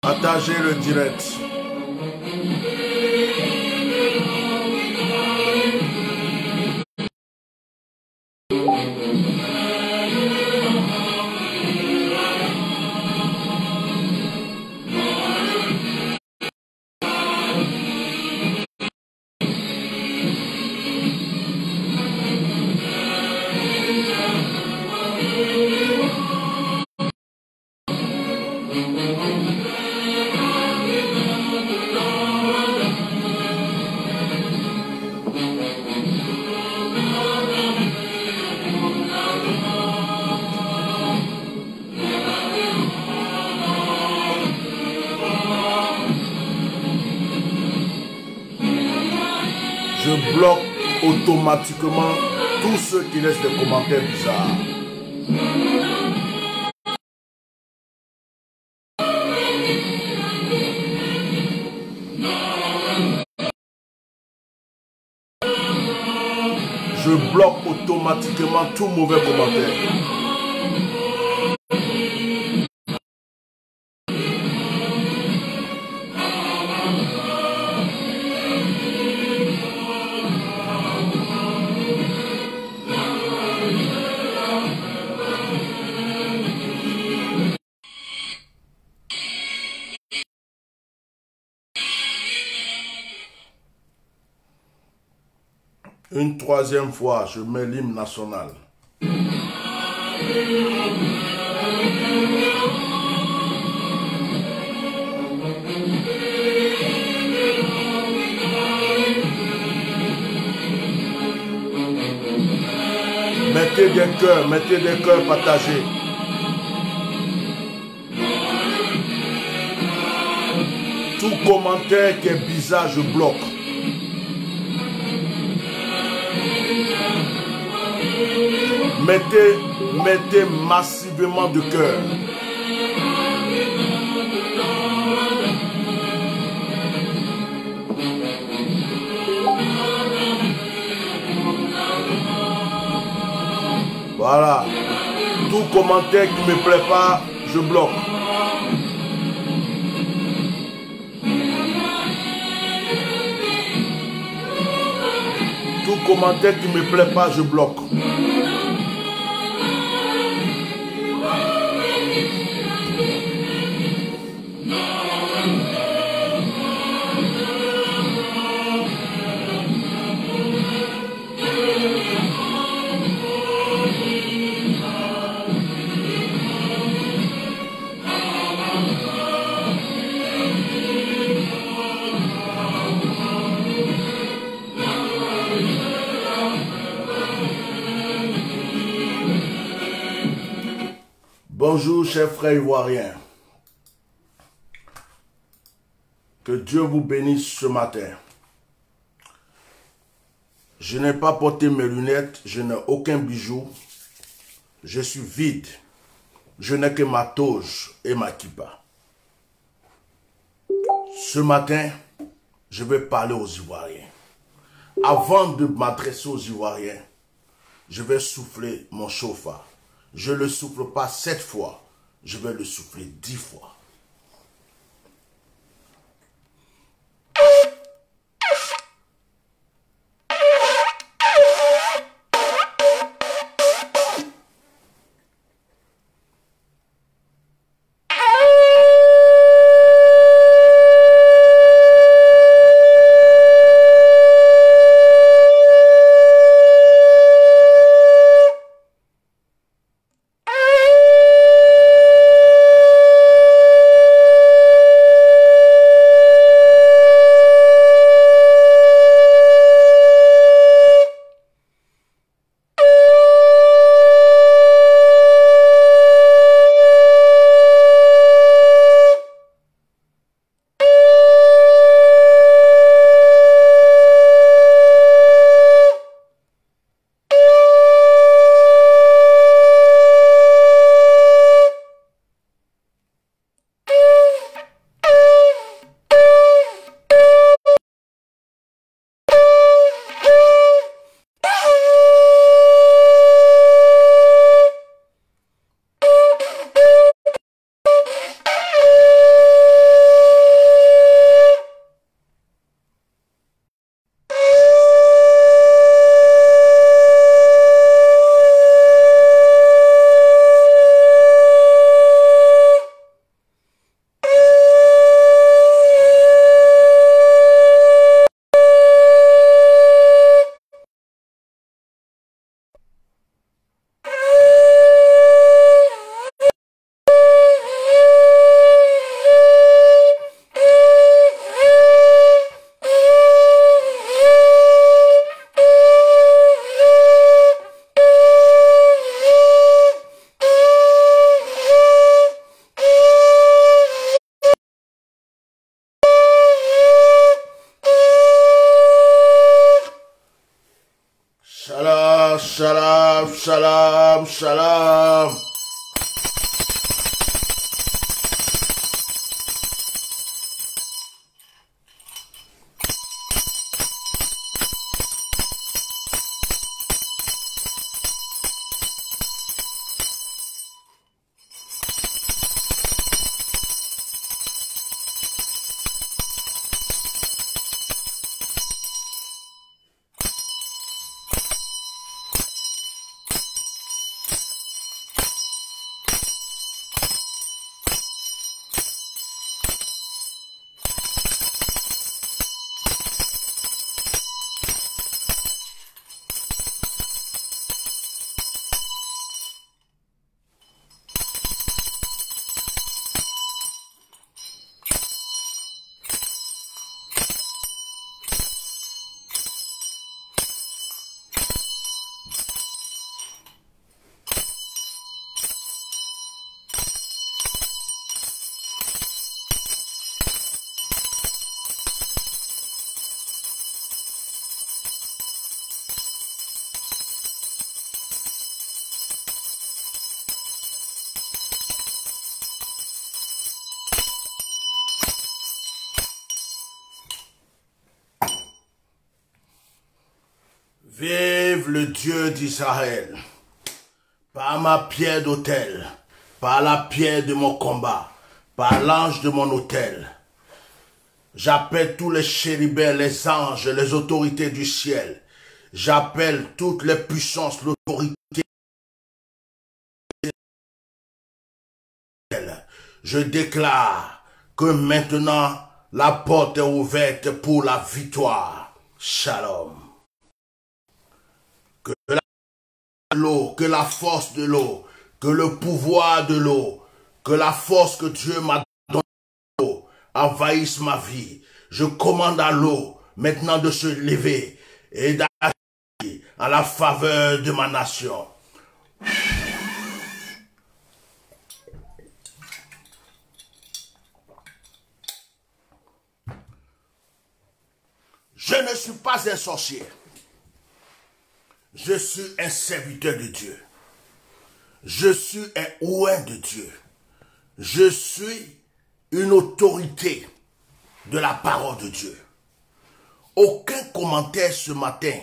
Partagez le direct. Je bloque automatiquement tous ceux qui laissent des commentaires bizarres. Je bloque automatiquement tout mauvais commentaire. Une troisième fois, je mets l'hymne national. Mettez des cœurs partagés. Tout commentaire qui est bizarre, je bloque. Mettez massivement de cœur. Voilà. Tout commentaire qui ne me plaît pas, je bloque. Tout commentaire qui ne me plaît pas, je bloque. Bonjour, chers frères ivoiriens. Que Dieu vous bénisse ce matin. Je n'ai pas porté mes lunettes, je n'ai aucun bijou. Je suis vide. Je n'ai que ma toge et ma kippa. Ce matin, je vais parler aux Ivoiriens. Avant de m'adresser aux Ivoiriens, je vais souffler mon chauffard. Je ne le souffle pas 7 fois, je vais le souffler 10 fois. Shalom, shalom, shalom, shalom. Vive le Dieu d'Israël, par ma pierre d'autel, par la pierre de mon combat, par l'ange de mon autel. J'appelle tous les chérubins, les anges, les autorités du ciel. J'appelle toutes les puissances, l'autorité. Je déclare que maintenant la porte est ouverte pour la victoire. Shalom. Que l'eau, que la force de l'eau, que le pouvoir de l'eau, que la force que Dieu m'a donnée envahisse ma vie. Je commande à l'eau maintenant de se lever et d'agir à la faveur de ma nation. Je ne suis pas un sorcier. Je suis un serviteur de Dieu. Je suis un ouin de Dieu. Je suis une autorité de la parole de Dieu. Aucun commentaire ce matin,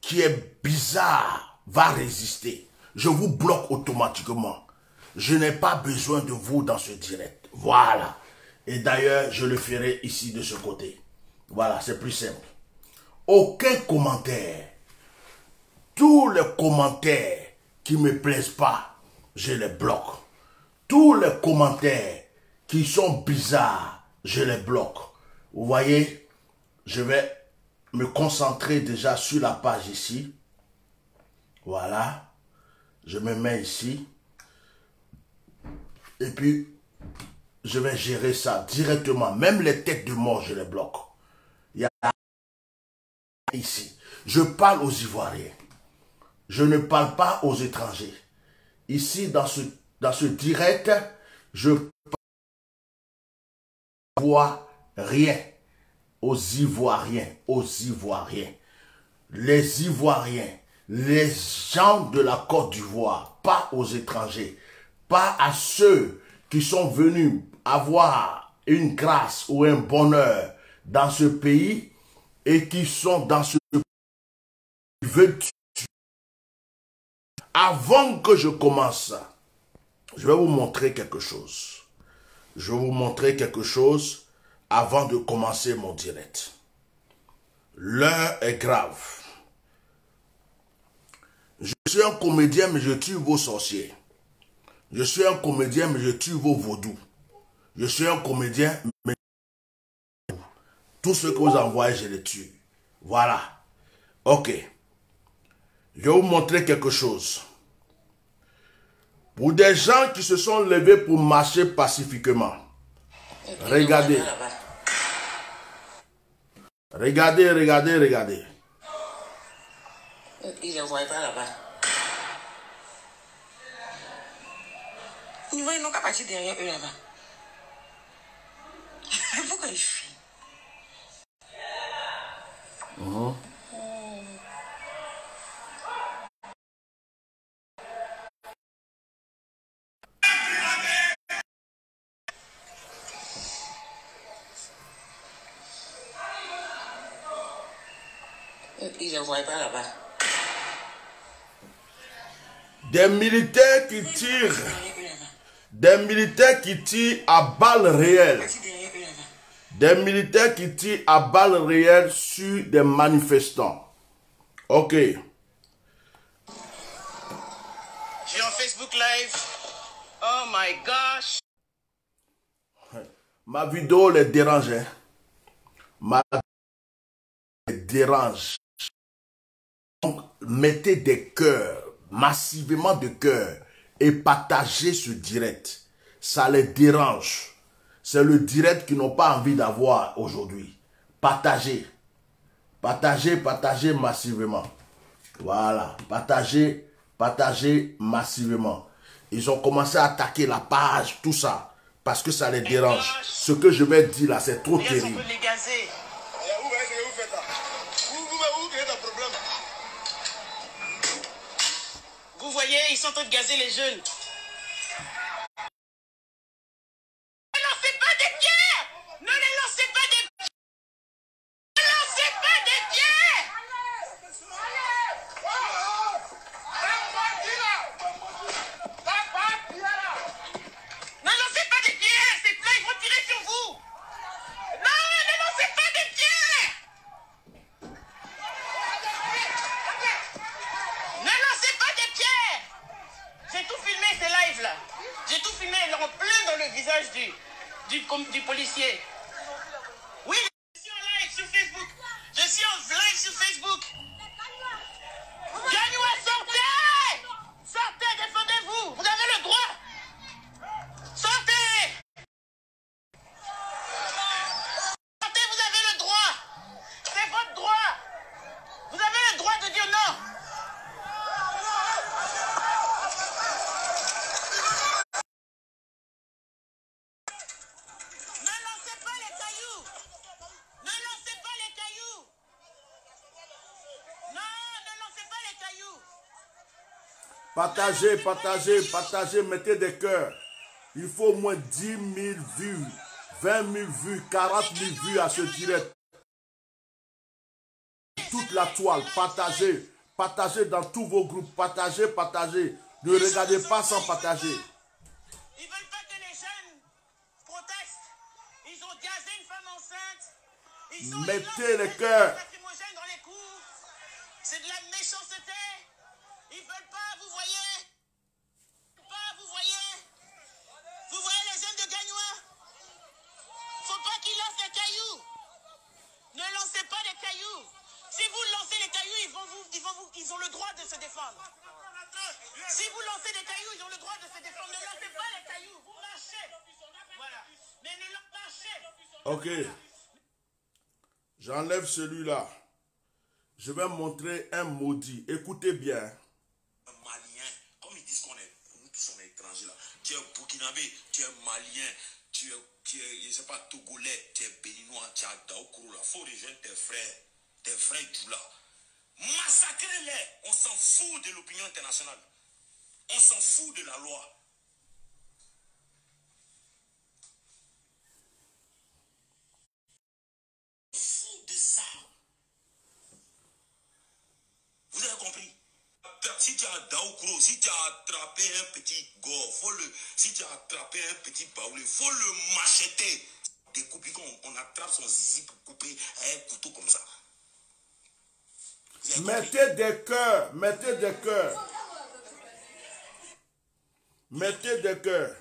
qui est bizarre va résister. Je vous bloque automatiquement. Je n'ai pas besoin de vous dans ce direct. Voilà. Et d'ailleurs, je le ferai ici de ce côté. Voilà, c'est plus simple. Aucun commentaire. Tous les commentaires qui ne me plaisent pas, je les bloque. Tous les commentaires qui sont bizarres, je les bloque. Vous voyez, je vais me concentrer déjà sur la page ici. Voilà. Je me mets ici. Et puis, je vais gérer ça directement. Même les têtes de mort, je les bloque. Il y a ici. Je parle aux Ivoiriens. Je ne parle pas aux étrangers. Ici, dans ce direct, je ne vois rien aux Ivoiriens. Les Ivoiriens, les gens de la Côte d'Ivoire, pas aux étrangers, pas à ceux qui sont venus avoir une grâce ou un bonheur dans ce pays et qui sont dans ce pays. Avant que je commence, je vais vous montrer quelque chose. Je vais vous montrer quelque chose avant de commencer mon direct. L'heure est grave. Je suis un comédien, mais je tue vos sorciers. Je suis un comédien, mais je tue vos vaudous. Je suis un comédien, mais tous ceux que vous envoyez, je les tue. Voilà. Ok. Je vais vous montrer quelque chose. Pour des gens qui se sont levés pour marcher pacifiquement. Regardez. Regardez. Il ne voit pas là-bas. Ils n'ont qu'à partir derrière eux là-bas. Pourquoi ils fuient? Ils ne voient pas là-bas. Des militaires qui tirent à balles réelles. Des militaires qui tirent à balles réelles sur des manifestants. Ok. Je suis en Facebook Live. Oh my gosh. Ma vidéo les dérange. Hein? Ma vidéo les dérange. Donc, mettez des cœurs, massivement de cœurs, et partagez ce direct. Ça les dérange. C'est le direct qu'ils n'ont pas envie d'avoir aujourd'hui. Partagez. Partagez massivement. Voilà. Partagez massivement. Ils ont commencé à attaquer la page, tout ça, parce que ça les dérange. Ce que je vais dire là, c'est trop terrible. Vous voyez, ils sont en train de gazer les jeunes. Ne lancez pas des pierres! Ne les lancez pas des pierres! Ne lancez pas des pierres! Ne lancez pas des pierres! Ces plats, ils vont tirer sur vous! Non, ne lancez pas des pierres! Ne lancez pas des pierres! J'ai tout filmé ces lives là. J'ai tout filmé en plein dans le visage du policier. Oui, je suis en live sur Facebook. Je suis en live sur Facebook. Gagnois, sortez! Sortez, défendez-vous. Vous avez le droit. Sortez! Sortez, vous avez le droit. C'est votre droit. Vous avez le droit de dire non. Ne lancez pas Partagez, partagez, partagez, mettez des cœurs. Il faut au moins 10 000 vues, 20 000 vues, 40 000 vues à ce direct. Toute la toile, partagez, partagez dans tous vos groupes, partagez, partagez. Ne regardez pas sans partager. Ils veulent pas que les jeunes protestent. Ils ont gazé une femme enceinte. Mettez les cœurs. Lacrymogènes dans les cours. C'est de la méchanceté. Ils veulent pas, vous voyez. Vous voyez. Vous voyez les jeunes de Gagnois. Faut pas qu'ils lancent des cailloux. Ne lancez pas des cailloux. Si vous lancez les cailloux, ils ont le droit de se défendre. Si vous lancez des cailloux, ils ont le droit de se défendre. Ne lancez pas les cailloux, vous marchez. Voilà. Mais ne marchez. Ok. J'enlève celui-là. Je vais montrer un maudit. Écoutez bien. Un Malien, comme ils disent qu'on est, nous tous on est étrangers là. Tu es Burkinabé, tu es Malien, tu es, je sais pas, Togolais, tu es Béninois, tu es Daoukoro là. Faut rejoindre tes frères Djoula. Massacrez-les. On s'en fout de l'opinion internationale. On s'en fout de la loi. On s'en fout de ça. Vous avez compris? Si tu as Daoukro, si tu as attrapé un petit go, si tu as attrapé un petit baoulé, il faut le macheter. Découper, on attrape son zizi pour couper un couteau comme ça. Mettez des cœurs, mettez des cœurs. Mettez des cœurs.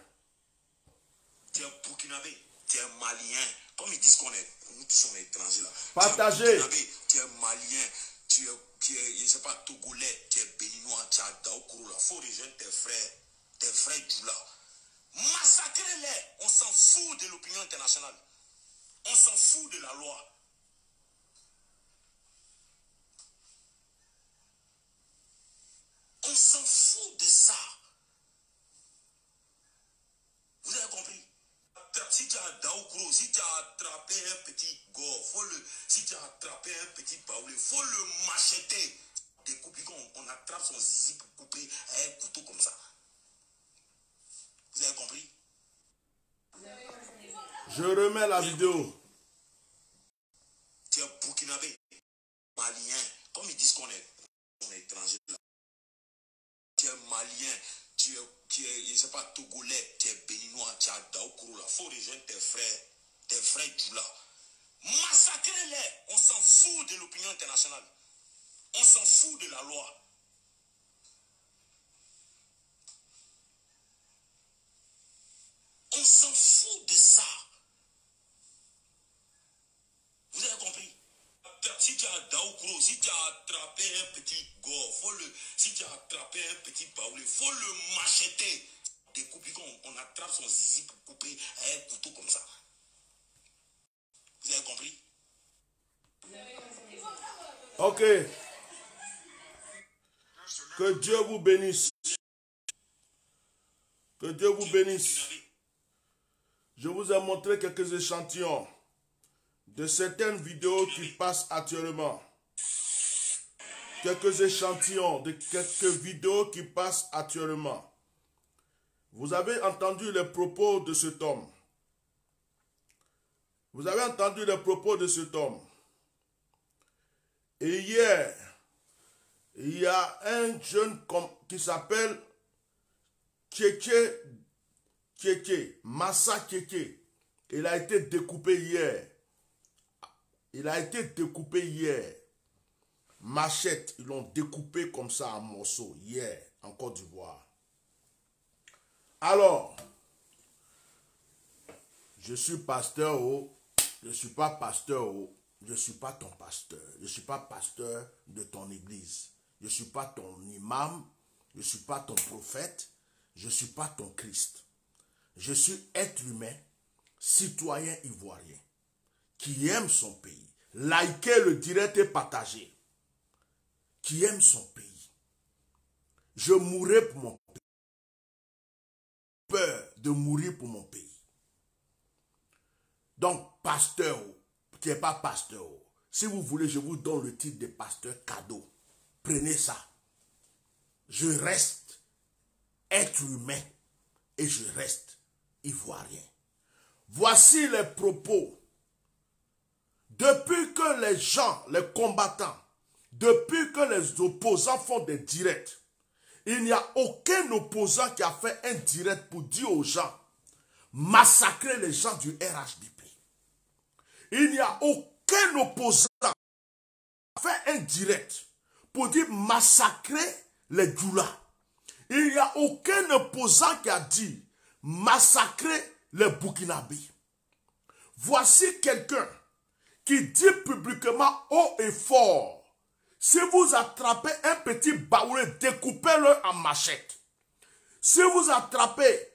Tu es Burkinabé, tu es Malien, comme ils disent qu'on est, nous tous sommes étrangers là. Partagez. Tu es Burkinabé, tu es Malien, tu es, je sais pas, Togolais, tu es Béninois, tu es Daoukoro là. Faut rejoindre tes frères Djoula. Massacrez-les. On s'en fout de l'opinion internationale. On s'en fout de la loi. On s'en fout de ça. Vous avez compris? Si tu as Daoukro, si tu as attrapé un petit go, si tu as attrapé un petit baoulé, il faut le macheter. Découper, on attrape son zizi pour couper un couteau comme ça. Vous avez compris? Je remets la vidéo. Tu es Burkinabé, Malien, comme ils disent qu'on est étrangers là. Tu es Malien, tu es, je sais pas, Togolais, tu es Béninois, tu es Daoukoro là. Faut rejoindre tes frères Djoula. Massacrez-les. On s'en fout de l'opinion internationale. On s'en fout de la loi. On s'en fout de ça. Vous avez compris? Si tu as Daoukro, si tu as attrapé un petit go, si tu as attrapé un petit baoulé, il faut le macheter. Découper, on attrape son zizi pour couper un couteau comme ça. Vous avez compris? Ok. Que Dieu vous bénisse. Que Dieu vous bénisse. Je vous ai montré quelques échantillons de certaines vidéos qui passent actuellement. Quelques échantillons de quelques vidéos qui passent actuellement. Vous avez entendu les propos de cet homme. Vous avez entendu les propos de cet homme. Et hier, il y a un jeune qui s'appelle Massa Kéké. Il a été découpé hier. Il a été découpé hier. Machette, ils l'ont découpé comme ça en morceaux hier en Côte d'Ivoire. Alors, je suis pasteur, je ne suis pas pasteur, je ne suis pas ton pasteur. Je ne suis pas pasteur de ton église. Je ne suis pas ton imam. Je ne suis pas ton prophète. Je ne suis pas ton Christ. Je suis être humain, citoyen ivoirien, qui aime son pays. Likez le direct et partagez. Qui aime son pays. Je mourrai pour mon pays. Peur de mourir pour mon pays. Donc, pasteur, qui n'est pas pasteur, si vous voulez, je vous donne le titre de pasteur cadeau. Prenez ça. Je reste être humain et je reste ivoirien. Voici les propos. Depuis que les gens, les combattants, depuis que les opposants font des directs, il n'y a aucun opposant qui a fait un direct pour dire aux gens, massacrer les gens du RHDP. Il n'y a aucun opposant qui a fait un direct pour dire massacrer les Djoula. Il n'y a aucun opposant qui a dit massacrer les Burkinabés. Voici quelqu'un qui dit publiquement haut et fort, si vous attrapez un petit baoulé, découpez-le en machette. Si vous attrapez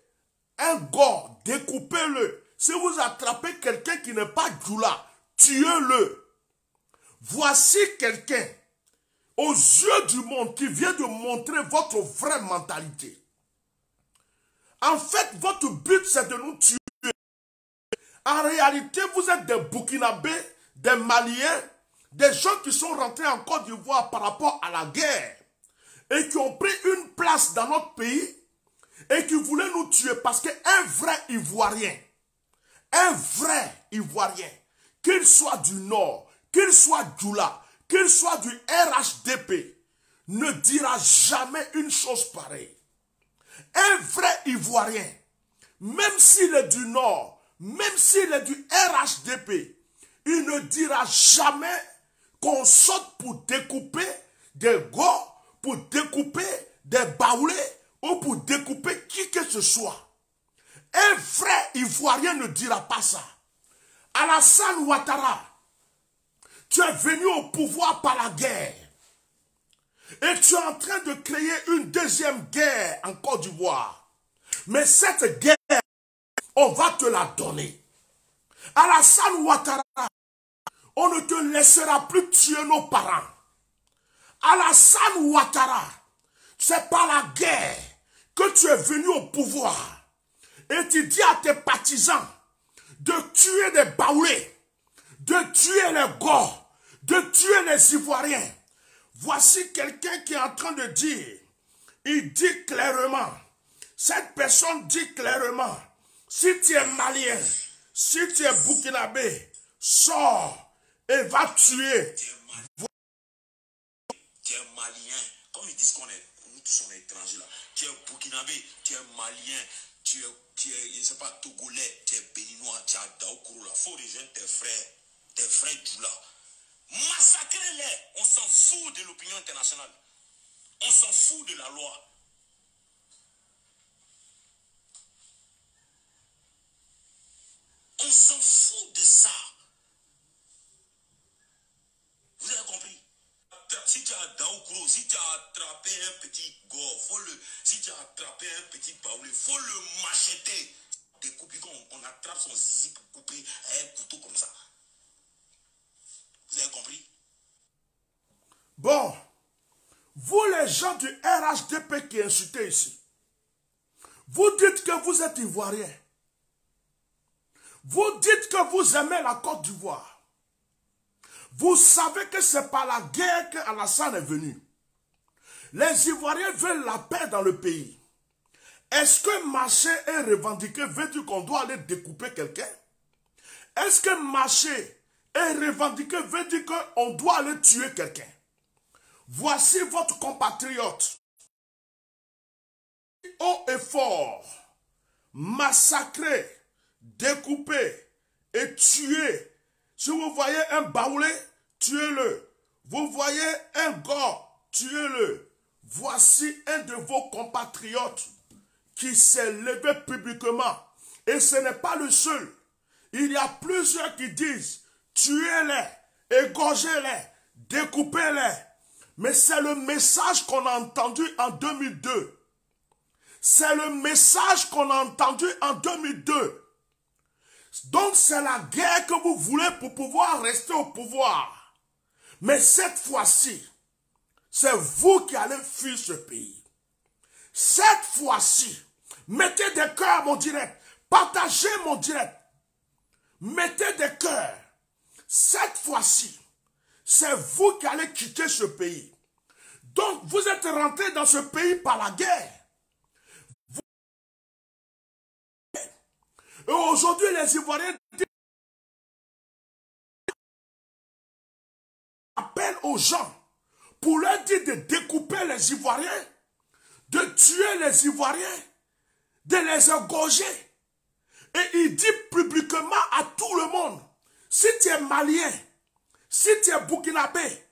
un gars, découpez-le. Si vous attrapez quelqu'un qui n'est pas Djoula, tuez-le. Voici quelqu'un aux yeux du monde qui vient de montrer votre vraie mentalité. En fait, votre but c'est de nous tuer. En réalité, vous êtes des Burkinabés, des Maliens, des gens qui sont rentrés en Côte d'Ivoire par rapport à la guerre et qui ont pris une place dans notre pays et qui voulaient nous tuer parce qu'un vrai Ivoirien, qu'il soit du Nord, qu'il soit Djoula, qu'il soit du RHDP, ne dira jamais une chose pareille. Un vrai Ivoirien, même s'il est du Nord, même s'il est du RHDP, il ne dira jamais qu'on saute pour découper des gars, pour découper des baoulés ou pour découper qui que ce soit. Un vrai Ivoirien ne dira pas ça. Alassane Ouattara, tu es venu au pouvoir par la guerre. Et tu es en train de créer une deuxième guerre en Côte d'Ivoire. Mais cette guerre, on va te la donner. Alassane Ouattara, on ne te laissera plus tuer nos parents. Alassane Ouattara, c'est par la guerre que tu es venu au pouvoir. Et tu dis à tes partisans de tuer des baoulés, de tuer les gars, de tuer les Ivoiriens. Voici quelqu'un qui est en train de dire, il dit clairement, cette personne dit clairement, si tu es malien, si tu es burkinabé, sors et va tuer. Tu es malien, comme ils disent qu'on est, nous tous on est étrangers là. Tu es burkinabé, tu es malien, tu es, je ne sais pas, togolais, tu es béninois, tu es Daoukoro là. Il faut rejoindre tes frères Djoula. Massacrez-les, on s'en fout de l'opinion internationale. On s'en fout de la loi. On s'en fout de ça. Vous avez compris? Si tu as Daoukoro, si tu as attrapé un petit go, si tu as attrapé un petit baoulé, il faut le macheter. Découper, on attrape son zizi pour couper un couteau comme ça. Vous avez compris? Bon, vous les gens du RHDP qui insultez ici, vous dites que vous êtes Ivoirien. Vous dites que vous aimez la Côte d'Ivoire. Vous savez que c'est par la guerre qu'Alassane est venu. Les Ivoiriens veulent la paix dans le pays. Est-ce que marcher et revendiquer veut dire qu'on doit aller découper quelqu'un? Est-ce que marcher et revendiquer veut dire qu'on doit aller tuer quelqu'un? Voici votre compatriote. Haut et fort, massacrer, découper et tuer. Si vous voyez un baoulé, tuez-le. Vous voyez un gars, tuez-le. Voici un de vos compatriotes qui s'est levé publiquement. Et ce n'est pas le seul. Il y a plusieurs qui disent, tuez-les, égorgez-les, découpez-les. Mais c'est le message qu'on a entendu en 2002. C'est le message qu'on a entendu en 2002. Donc c'est la guerre que vous voulez pour pouvoir rester au pouvoir. Mais cette fois-ci, c'est vous qui allez fuir ce pays. Cette fois-ci, mettez des cœurs mon direct. Partagez mon direct. Mettez des cœurs. Cette fois-ci, c'est vous qui allez quitter ce pays. Donc vous êtes rentré dans ce pays par la guerre. Aujourd'hui, les Ivoiriens appellent aux gens pour leur dire de découper les Ivoiriens, de tuer les Ivoiriens, de les égorger. Et il dit publiquement à tout le monde, si tu es malien, si tu es burkinabé,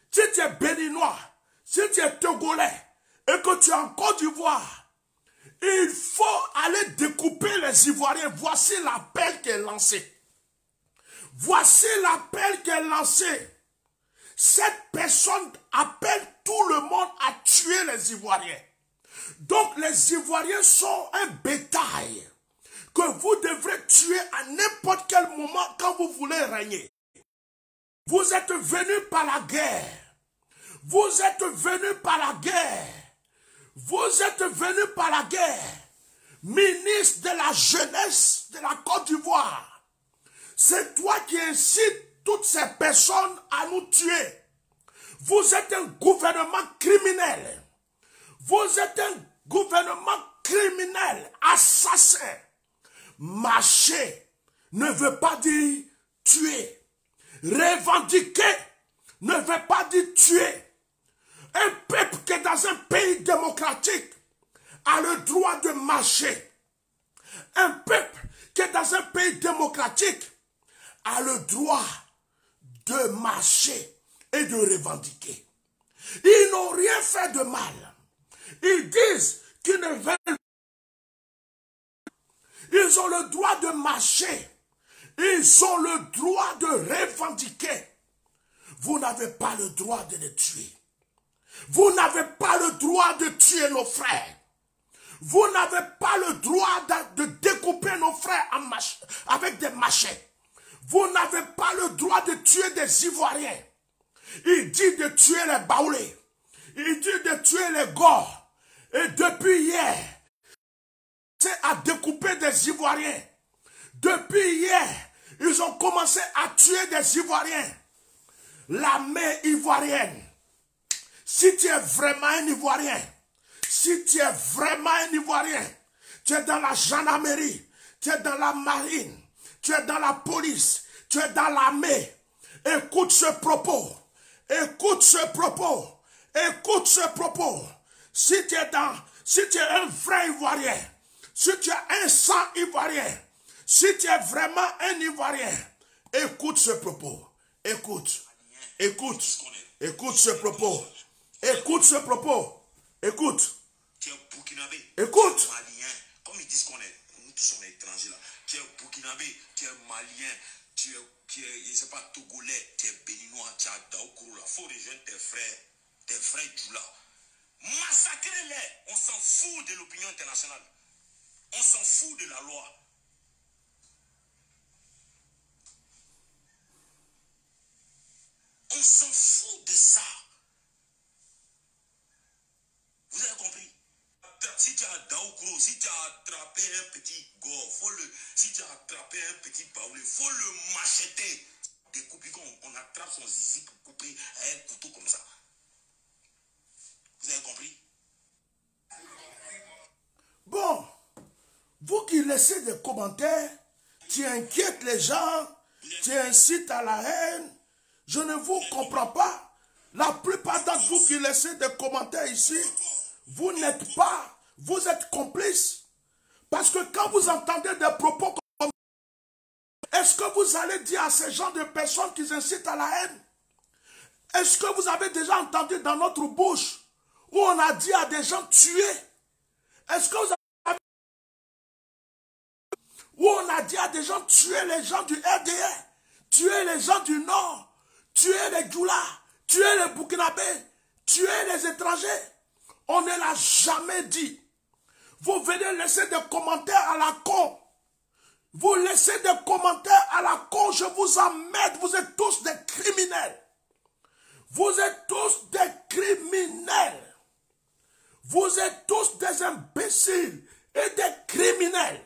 si tu es béninois, si tu es togolais et que tu es en Côte d'Ivoire, il faut aller découper les Ivoiriens. Voici l'appel qui est lancé. Voici l'appel qui est lancé. Cette personne appelle tout le monde à tuer les Ivoiriens. Donc les Ivoiriens sont un bétail que vous devrez tuer à n'importe quel moment quand vous voulez régner. Vous êtes venus par la guerre. Vous êtes venus par la guerre. Vous êtes venus par la guerre. Ministre de la jeunesse de la Côte d'Ivoire. C'est toi qui incites toutes ces personnes à nous tuer. Vous êtes un gouvernement criminel. Vous êtes un gouvernement criminel, assassin. Marcher ne veut pas dire tuer. Revendiquer ne veut pas dire tuer. Un peuple qui est dans un pays démocratique a le droit de marcher. Un peuple qui est dans un pays démocratique a le droit de marcher et de revendiquer. Ils n'ont rien fait de mal. Ils disent qu'ils ne veulent pas. Ils ont le droit de marcher. Ils ont le droit de revendiquer. Vous n'avez pas le droit de les tuer. Vous n'avez pas le droit de tuer nos frères. Vous n'avez pas le droit de découper nos frères avec des machettes. Vous n'avez pas le droit de tuer des Ivoiriens. Il dit de tuer les Baoulés. Il dit de tuer les Gors. Et depuis hier, c'est à découper des Ivoiriens. Depuis hier, ils ont commencé à tuer des Ivoiriens. L'armée ivoirienne. Si tu es vraiment un Ivoirien, si tu es vraiment un Ivoirien, tu es dans la gendarmerie, tu es dans la marine, tu es dans la police, tu es dans l'armée, écoute ce propos, écoute ce propos, écoute ce propos. Si tu es un vrai Ivoirien, si tu as un sang ivoirien, si tu es vraiment un Ivoirien, écoute ce propos, écoute, écoute, écoute ce propos. Écoute ce propos. Écoute. Tu es burkinabé. Écoute. Tu es malien. Comme ils disent nous tous sommes étrangers là. Tu es burkinabé, tu es malien, tu es, je ne sais pas, togolais, tu es béninois, tu es daoukoro là. Faut rejoindre tes frères Djoula. Massacrez-les. On s'en fout de l'opinion internationale. On s'en fout de la loi. On s'en fout de ça. Vous avez compris? Si tu as Daoukro, si tu as attrapé un petit go, si tu as attrapé un petit baoulé, il faut le macheter. Découper, on attrape son zizi pour couper un couteau comme ça. Vous avez compris? Bon, vous qui laissez des commentaires, tu inquiètes les gens, tu incites à la haine, je ne vous comprends pas. La plupart d'entre vous qui laissez des commentaires ici, vous n'êtes pas, vous êtes complices. Parce que quand vous entendez des propos comme ça, est-ce que vous allez dire à ces gens de personnes qui incitent à la haine? Est-ce que vous avez déjà entendu dans notre bouche où on a dit à des gens tués? Est-ce que vous avez... où on a dit à des gens tuer les gens du RDR, tuer les gens du Nord, tuer les Djoula, tuer les Burkinabés, tuer les étrangers? On ne l'a jamais dit. Vous venez laisser des commentaires à la con. Vous laissez des commentaires à la con, je vous emmerde. Vous êtes tous des criminels. Vous êtes tous des criminels. Vous êtes tous des imbéciles et des criminels.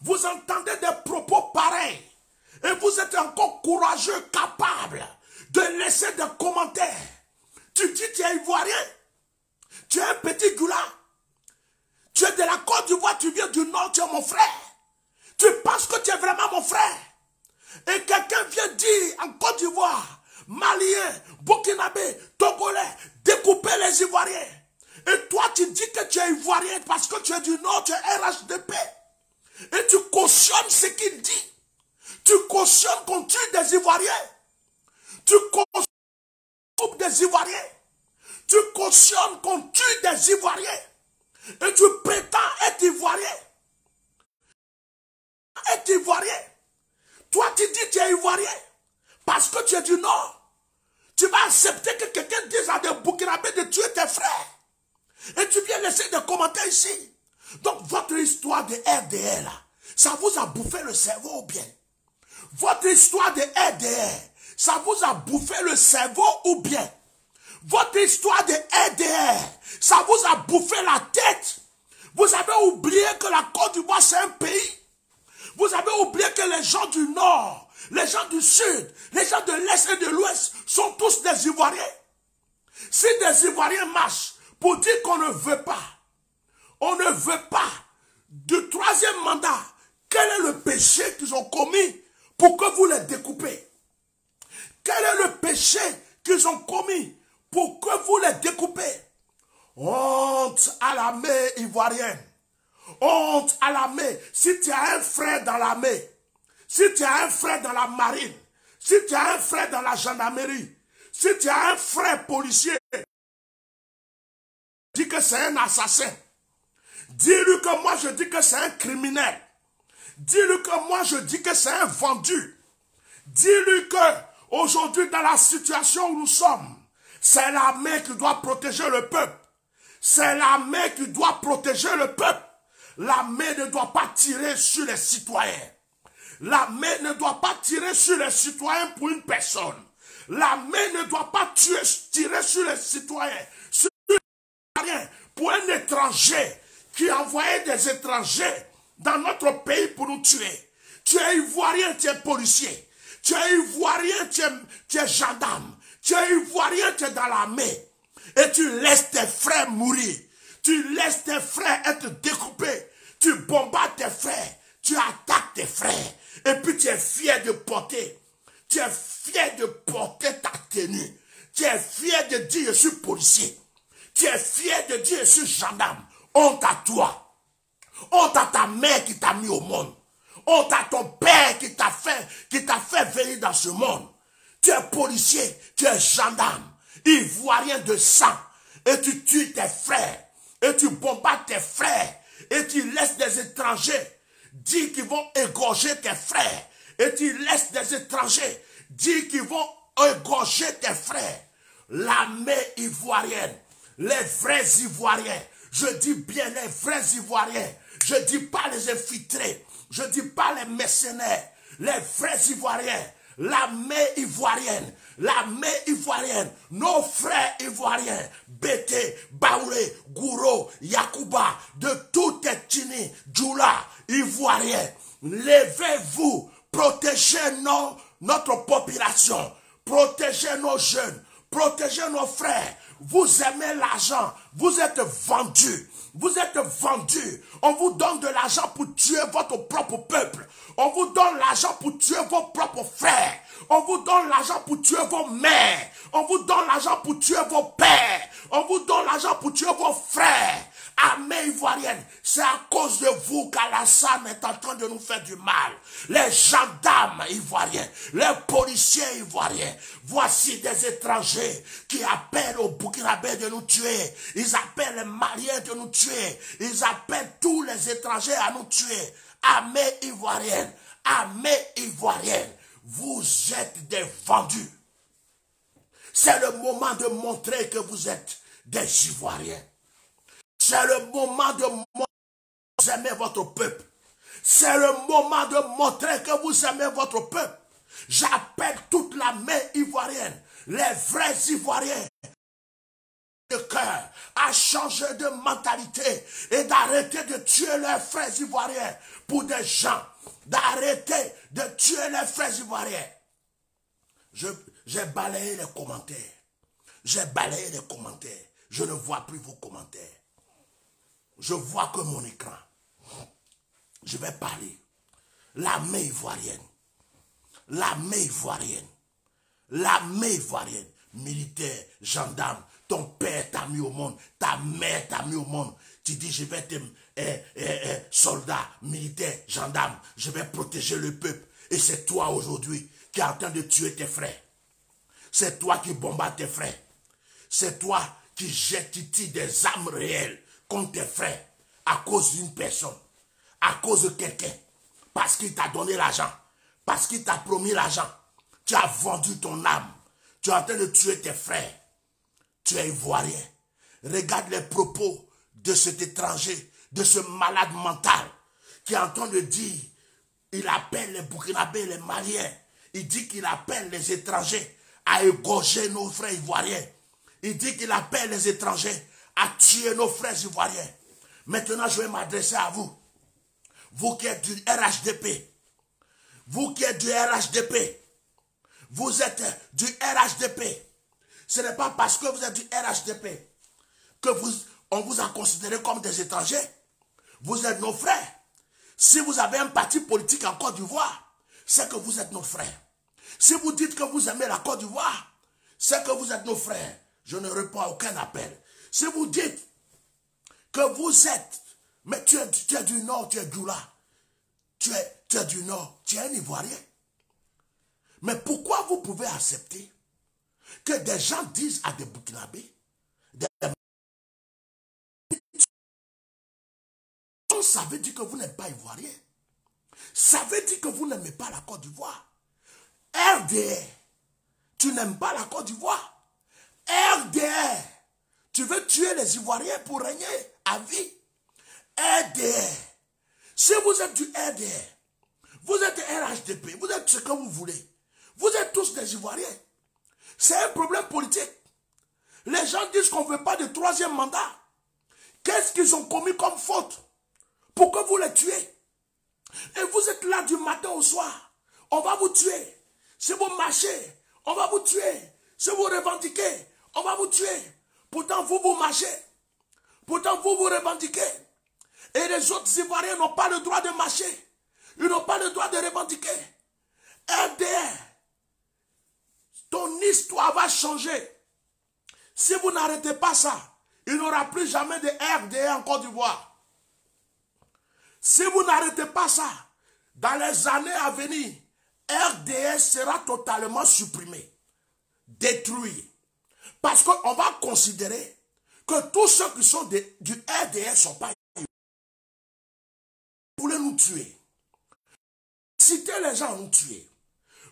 Vous entendez des propos pareils. Et vous êtes encore courageux, capable de laisser des commentaires. Tu dis tu es ivoirien. Tu es un petit goula. Tu es de la Côte d'Ivoire, tu viens du Nord, tu es mon frère. Tu penses que tu es vraiment mon frère, et quelqu'un vient dire en Côte d'Ivoire, Malien, Burkinabé, Togolais, découper les Ivoiriens. Et toi, tu dis que tu es Ivoirien parce que tu es du Nord, tu es RHDP. Et tu cautionnes ce qu'il dit. Tu cautionnes qu'on tue des Ivoiriens. Tu cautionnes des Ivoiriens. Tu cautionnes qu'on tue des Ivoiriens. Et tu prétends être Ivoirien. Être Ivoirien. Toi, tu dis que tu es Ivoirien. Parce que tu es du Nord. Tu vas accepter que quelqu'un dise à des Burkinabés de tuer tes frères. Et tu viens laisser des commentaires ici. Donc, votre histoire de RDR, là, ça vous a bouffé le cerveau ou bien? Votre histoire de RDR, ça vous a bouffé le cerveau ou bien? Votre histoire de RDR, ça vous a bouffé la tête. Vous avez oublié que la Côte d'Ivoire, c'est un pays. Vous avez oublié que les gens du Nord, les gens du Sud, les gens de l'Est et de l'Ouest sont tous des Ivoiriens. Si des Ivoiriens marchent pour dire qu'on ne veut pas, on ne veut pas du troisième mandat, quel est le péché qu'ils ont commis pour que vous les découpez? Quel est le péché qu'ils ont commis pour que vous les découpez? Honte à l'armée ivoirienne. Honte à l'armée. Si tu as un frère dans l'armée, si tu as un frère dans la marine, si tu as un frère dans la gendarmerie, si tu as un frère policier, dis que c'est un assassin. Dis-lui que moi je dis que c'est un criminel. Dis-lui que moi je dis que c'est un vendu. Dis-lui que aujourd'hui dans la situation où nous sommes, c'est l'armée qui doit protéger le peuple. C'est l'armée qui doit protéger le peuple. L'armée ne doit pas tirer sur les citoyens. L'armée ne doit pas tirer sur les citoyens pour une personne. L'armée ne doit pas tirer sur les citoyens, pour un étranger qui envoyait des étrangers dans notre pays pour nous tuer. Tu es Ivoirien, tu es policier. Tu es Ivoirien, tu es gendarme. Tu es Ivoirien, tu es dans l'armée. Et tu laisses tes frères mourir. Tu laisses tes frères être découpés. Tu bombardes tes frères. Tu attaques tes frères. Et puis tu es fier de porter. Tu es fier de porter ta tenue. Tu es fier de dire je suis policier. Tu es fier de dire je suis gendarme. Honte à toi. Honte à ta mère qui t'a mis au monde. Honte à ton père qui t'a fait venir dans ce monde. Tu es policier, tu es gendarme, ivoirien de sang. Et tu tues tes frères. Et tu bombardes tes frères. Et tu laisses des étrangers dire qu'ils vont égorger tes frères. Et tu laisses des étrangers dire qu'ils vont égorger tes frères. L'armée ivoirienne, les vrais Ivoiriens, je dis bien les vrais Ivoiriens, je dis pas les infiltrés, je dis pas les mercenaires, les vrais Ivoiriens, l'armée ivoirienne, nos frères ivoiriens, Bété, Baoulé, Gouro, Yakuba, de toute ethnie, Djoula, ivoirien, levez-vous, protégez notre population, protégez nos jeunes, protégez nos frères. Vous aimez l'argent, vous êtes vendus. Vous êtes vendus. On vous donne de l'argent pour tuer votre propre peuple. On vous donne l'argent pour tuer vos propres frères. On vous donne l'argent pour tuer vos mères. On vous donne l'argent pour tuer vos pères. On vous donne l'argent pour tuer vos frères. Armée ivoirienne, c'est à cause de vous qu'Alassane est en train de nous faire du mal. Les gendarmes ivoiriens, les policiers ivoiriens, voici des étrangers qui appellent aux Burkinabés de nous tuer. Ils appellent les Maliens de nous tuer. Ils appellent tous les étrangers à nous tuer. Armée ivoirienne, vous êtes des vendus. C'est le moment de montrer que vous êtes des Ivoiriens. C'est le moment de montrer que vous aimez votre peuple. C'est le moment de montrer que vous aimez votre peuple. J'appelle toute l'armée ivoirienne, les vrais Ivoiriens, de cœur, à changer de mentalité et d'arrêter de tuer leurs frères ivoiriens pour des gens. D'arrêter de tuer les frères ivoiriens. J'ai balayé les commentaires. J'ai balayé les commentaires. Je ne vois plus vos commentaires. Je vois que mon écran. Je vais parler. L'armée ivoirienne. L'armée ivoirienne. L'armée ivoirienne. Militaire, gendarme. Ton père t'a mis au monde. Ta mère t'a mis au monde. Tu dis, je vais être soldat, militaire, gendarme. Je vais protéger le peuple. Et c'est toi aujourd'hui qui es en train de tuer tes frères. C'est toi qui bombarde tes frères. C'est toi qui jettes, qui tires des armes réelles contre tes frères à cause d'une personne, à cause de quelqu'un, parce qu'il t'a donné l'argent, parce qu'il t'a promis l'argent. Tu as vendu ton âme. Tu es en train de tuer tes frères. Tu es ivoirien. Regarde les propos de cet étranger, de ce malade mental qui est en train de dire, il appelle les Burkinabés, les Maliens. Il dit qu'il appelle les étrangers à égorger nos frères ivoiriens. Il dit qu'il appelle les étrangers à tuer nos frères ivoiriens. Maintenant, je vais m'adresser à vous. Vous qui êtes du RHDP. Vous qui êtes du RHDP. Vous êtes du RHDP. Ce n'est pas parce que vous êtes du RHDP que on vous a considéré comme des étrangers. Vous êtes nos frères. Si vous avez un parti politique en Côte d'Ivoire, c'est que vous êtes nos frères. Si vous dites que vous aimez la Côte d'Ivoire, c'est que vous êtes nos frères. Je ne réponds à aucun appel. Si vous dites que vous êtes, mais tu es du Nord, tu es Djoula, tu es du Nord, tu es un Ivoirien. Mais pourquoi vous pouvez accepter que des gens disent à des Burkinabés, ça veut dire que vous n'êtes pas Ivoirien. Ça veut dire que vous n'aimez pas la Côte d'Ivoire. RDR, tu n'aimes pas la Côte d'Ivoire. RDR, tu veux tuer les Ivoiriens pour régner à vie. RDR, si vous êtes du RDR, vous êtes RHDP, vous êtes ce que vous voulez. Vous êtes tous des Ivoiriens. C'est un problème politique. Les gens disent qu'on ne veut pas de troisième mandat. Qu'est-ce qu'ils ont commis comme faute pour que vous les tuez? Et vous êtes là du matin au soir. On va vous tuer. Si vous marchez, on va vous tuer. Si vous revendiquez, on va vous tuer. Pourtant, vous marchez. Pourtant, vous revendiquez. Et les autres Ivoiriens n'ont pas le droit de marcher. Ils n'ont pas le droit de revendiquer. RDR, ton histoire va changer. Si vous n'arrêtez pas ça, il n'y aura plus jamais de RDR en Côte d'Ivoire. Si vous n'arrêtez pas ça, dans les années à venir, RDR sera totalement supprimé, détruit. Parce qu'on va considérer que tous ceux qui sont du RDR ne sont pas Ivoiriens. Vous voulez nous tuer. Incitez les gens à nous tuer.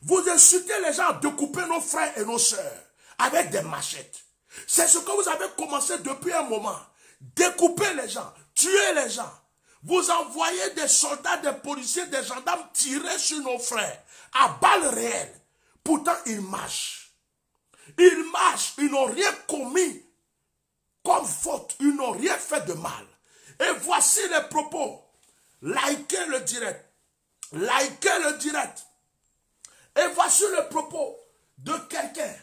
Vous incitez les gens à découper nos frères et nos sœurs avec des machettes. C'est ce que vous avez commencé depuis un moment. Découper les gens, tuer les gens. Vous envoyez des soldats, des policiers, des gendarmes tirer sur nos frères à balles réelles. Pourtant, ils marchent. Ils marchent, ils n'ont rien commis comme faute. Ils n'ont rien fait de mal. Et voici les propos. Likez le direct. Likez le direct. Et voici le propos de quelqu'un.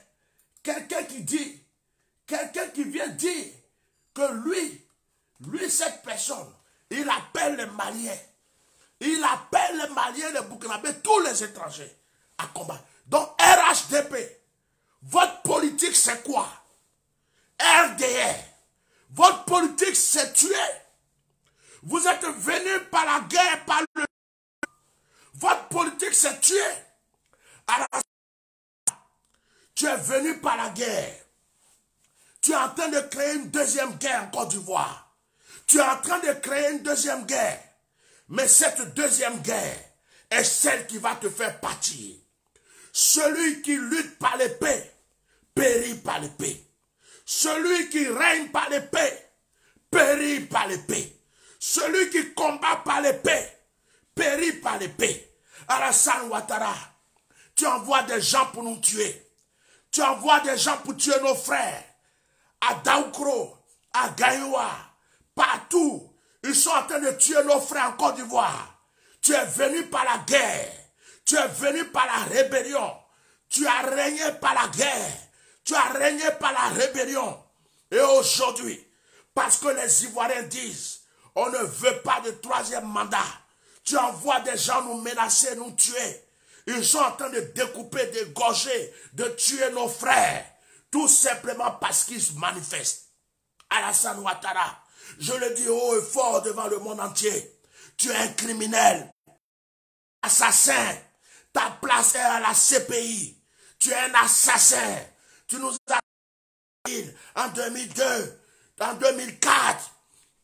Quelqu'un qui dit, quelqu'un qui vient dire que lui, cette personne, il appelle les Maliens. Il appelle les Maliens, les Burkinabés, tous les étrangers à combattre. Donc RHDP, votre politique c'est quoi? RDR, votre politique c'est tuer. Vous êtes venus par la guerre, par le... Votre politique c'est tuer. Alors, tu es venu par la guerre. Tu es en train de créer une deuxième guerre en Côte d'Ivoire. Tu es en train de créer une deuxième guerre. Mais cette deuxième guerre est celle qui va te faire partir. Celui qui lutte par l'épée, périt par l'épée. Celui qui règne par l'épée, périt par l'épée. Celui qui combat par l'épée, périt par l'épée. Alassane Ouattara, tu envoies des gens pour nous tuer. Tu envoies des gens pour tuer nos frères. À Daoukro, à Gaïwa, partout. Ils sont en train de tuer nos frères en Côte d'Ivoire. Tu es venu par la guerre. Tu es venu par la rébellion. Tu as régné par la guerre. Tu as régné par la rébellion. Et aujourd'hui, parce que les Ivoiriens disent, on ne veut pas de troisième mandat, Tu envoies des gens nous menacer, nous tuer. Ils sont en train de découper, d'égorger, de tuer nos frères. Tout simplement parce qu'ils se manifestent. Alassane Ouattara, je le dis haut et fort devant le monde entier. Tu es un criminel, assassin. Ta place est à la CPI. Tu es un assassin. Tu nous as dit en 2002, en 2004.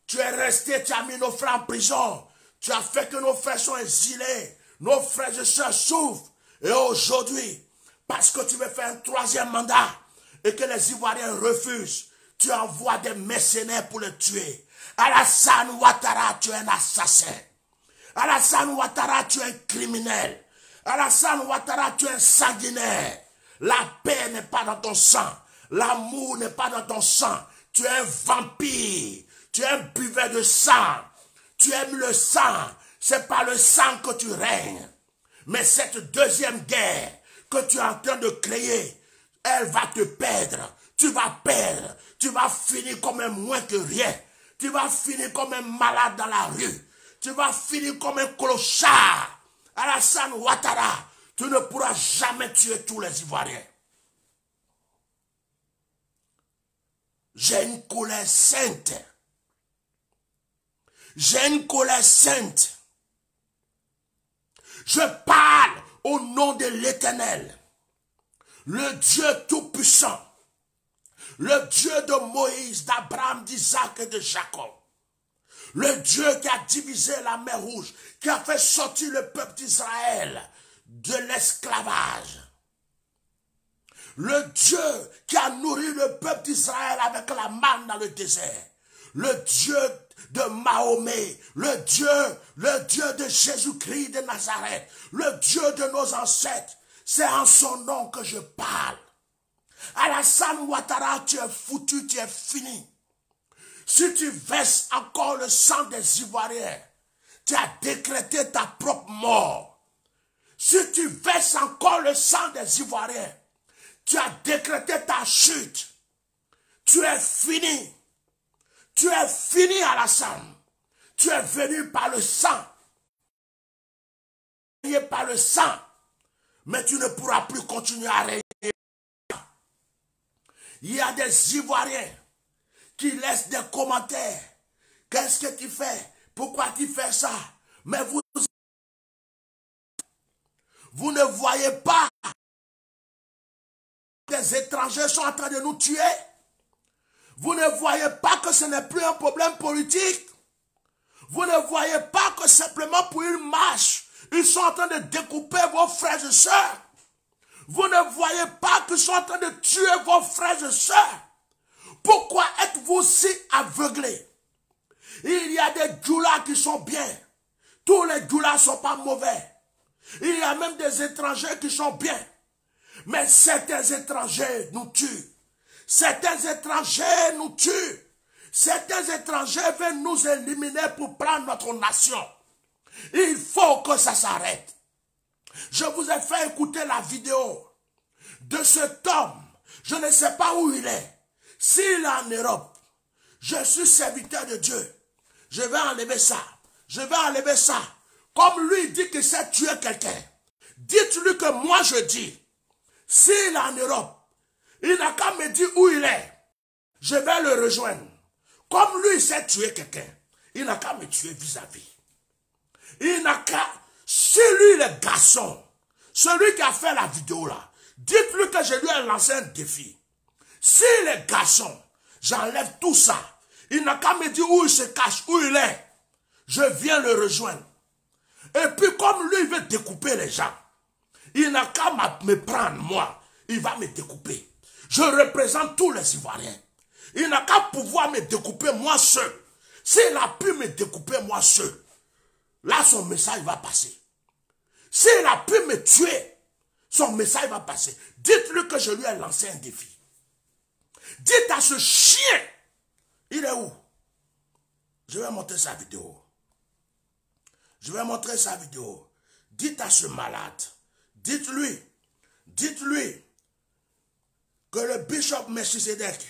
Tu es resté, tu as mis nos frères en prison. Tu as fait que nos frères sont exilés. Nos frères et sœurs souffrent. Et aujourd'hui, parce que tu veux faire un troisième mandat et que les Ivoiriens refusent, tu envoies des mercenaires pour les tuer. Alassane Ouattara, tu es un assassin. Alassane Ouattara, tu es un criminel. Alassane Ouattara, tu es un sanguinaire. La paix n'est pas dans ton sang. L'amour n'est pas dans ton sang. Tu es un vampire. Tu es un buveur de sang. Tu aimes le sang. C'est par le sang que tu règnes. Mais cette deuxième guerre que tu es en train de créer, elle va te perdre. Tu vas perdre. Tu vas finir comme un moins que rien. Tu vas finir comme un malade dans la rue. Tu vas finir comme un clochard. Alassane Ouattara, tu ne pourras jamais tuer tous les Ivoiriens. J'ai une colère sainte. J'ai une colère sainte. Je parle au nom de l'Éternel, le Dieu tout-puissant, le Dieu de Moïse, d'Abraham, d'Isaac et de Jacob, le Dieu qui a divisé la mer Rouge, qui a fait sortir le peuple d'Israël de l'esclavage, le Dieu qui a nourri le peuple d'Israël avec la manne dans le désert, le Dieu de Mahomet, le Dieu de Jésus-Christ de Nazareth, le Dieu de nos ancêtres. C'est en son nom que je parle. Alassane Ouattara, tu es foutu, tu es fini. Si tu verses encore le sang des Ivoiriens, tu as décrété ta propre mort. Si tu verses encore le sang des Ivoiriens, tu as décrété ta chute. Tu es fini. Tu es fini, Alassane. Tu es venu par le sang. Par le sang. Mais tu ne pourras plus continuer à régner. Il y a des Ivoiriens qui laissent des commentaires. Qu'est-ce que tu fais? Pourquoi tu fais ça? Mais vous ne voyez pas que les étrangers sont en train de nous tuer? Vous ne voyez pas que ce n'est plus un problème politique? Vous ne voyez pas que simplement pour une marche, ils sont en train de découper vos frères et sœurs? Vous ne voyez pas qu'ils sont en train de tuer vos frères et sœurs? Pourquoi êtes-vous si aveuglés? Il y a des djoulas qui sont bien. Tous les djoulas ne sont pas mauvais. Il y a même des étrangers qui sont bien. Mais certains étrangers nous tuent. Certains étrangers nous tuent. Certains étrangers veulent nous éliminer pour prendre notre nation. Il faut que ça s'arrête. Je vous ai fait écouter la vidéo de cet homme. Je ne sais pas où il est. S'il est en Europe, je suis serviteur de Dieu. Je vais enlever ça. Je vais enlever ça. Comme lui dit qu'il sait tuer quelqu'un. Dites-lui que moi je dis, s'il est en Europe, il n'a qu'à me dire où il est. Je vais le rejoindre. Comme lui, il sait tuer quelqu'un, il n'a qu'à me tuer vis-à-vis. Il n'a qu'à... Si lui, le garçon, celui qui a fait la vidéo là, dites-lui que je lui ai lancé un défi. Si le garçon, j'enlève tout ça, il n'a qu'à me dire où il se cache, où il est. Je viens le rejoindre. Et puis comme lui, il veut découper les gens, il n'a qu'à me prendre, moi. Il va me découper. Je représente tous les Ivoiriens. Il n'a qu'à pouvoir me découper moi seul. S'il a pu me découper moi seul, là son message va passer. S'il a pu me tuer, son message va passer. Dites-lui que je lui ai lancé un défi. Dites à ce chien, il est où? Je vais montrer sa vidéo. Je vais montrer sa vidéo. Dites à ce malade, dites-lui que le bishop Melchisedec,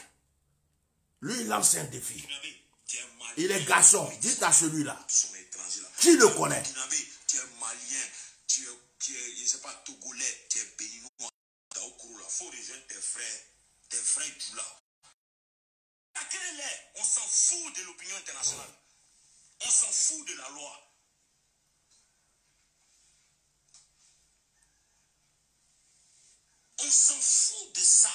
lui, il lance un défi. Il est garçon. Dites à celui-là. Qui le connaît? Tu es malien, tu es, je ne sais pas, togolais, tu es béninois. Il faut rejoindre tes frères du là. On s'en fout de l'opinion internationale. On s'en fout de la loi. On s'en fout de ça.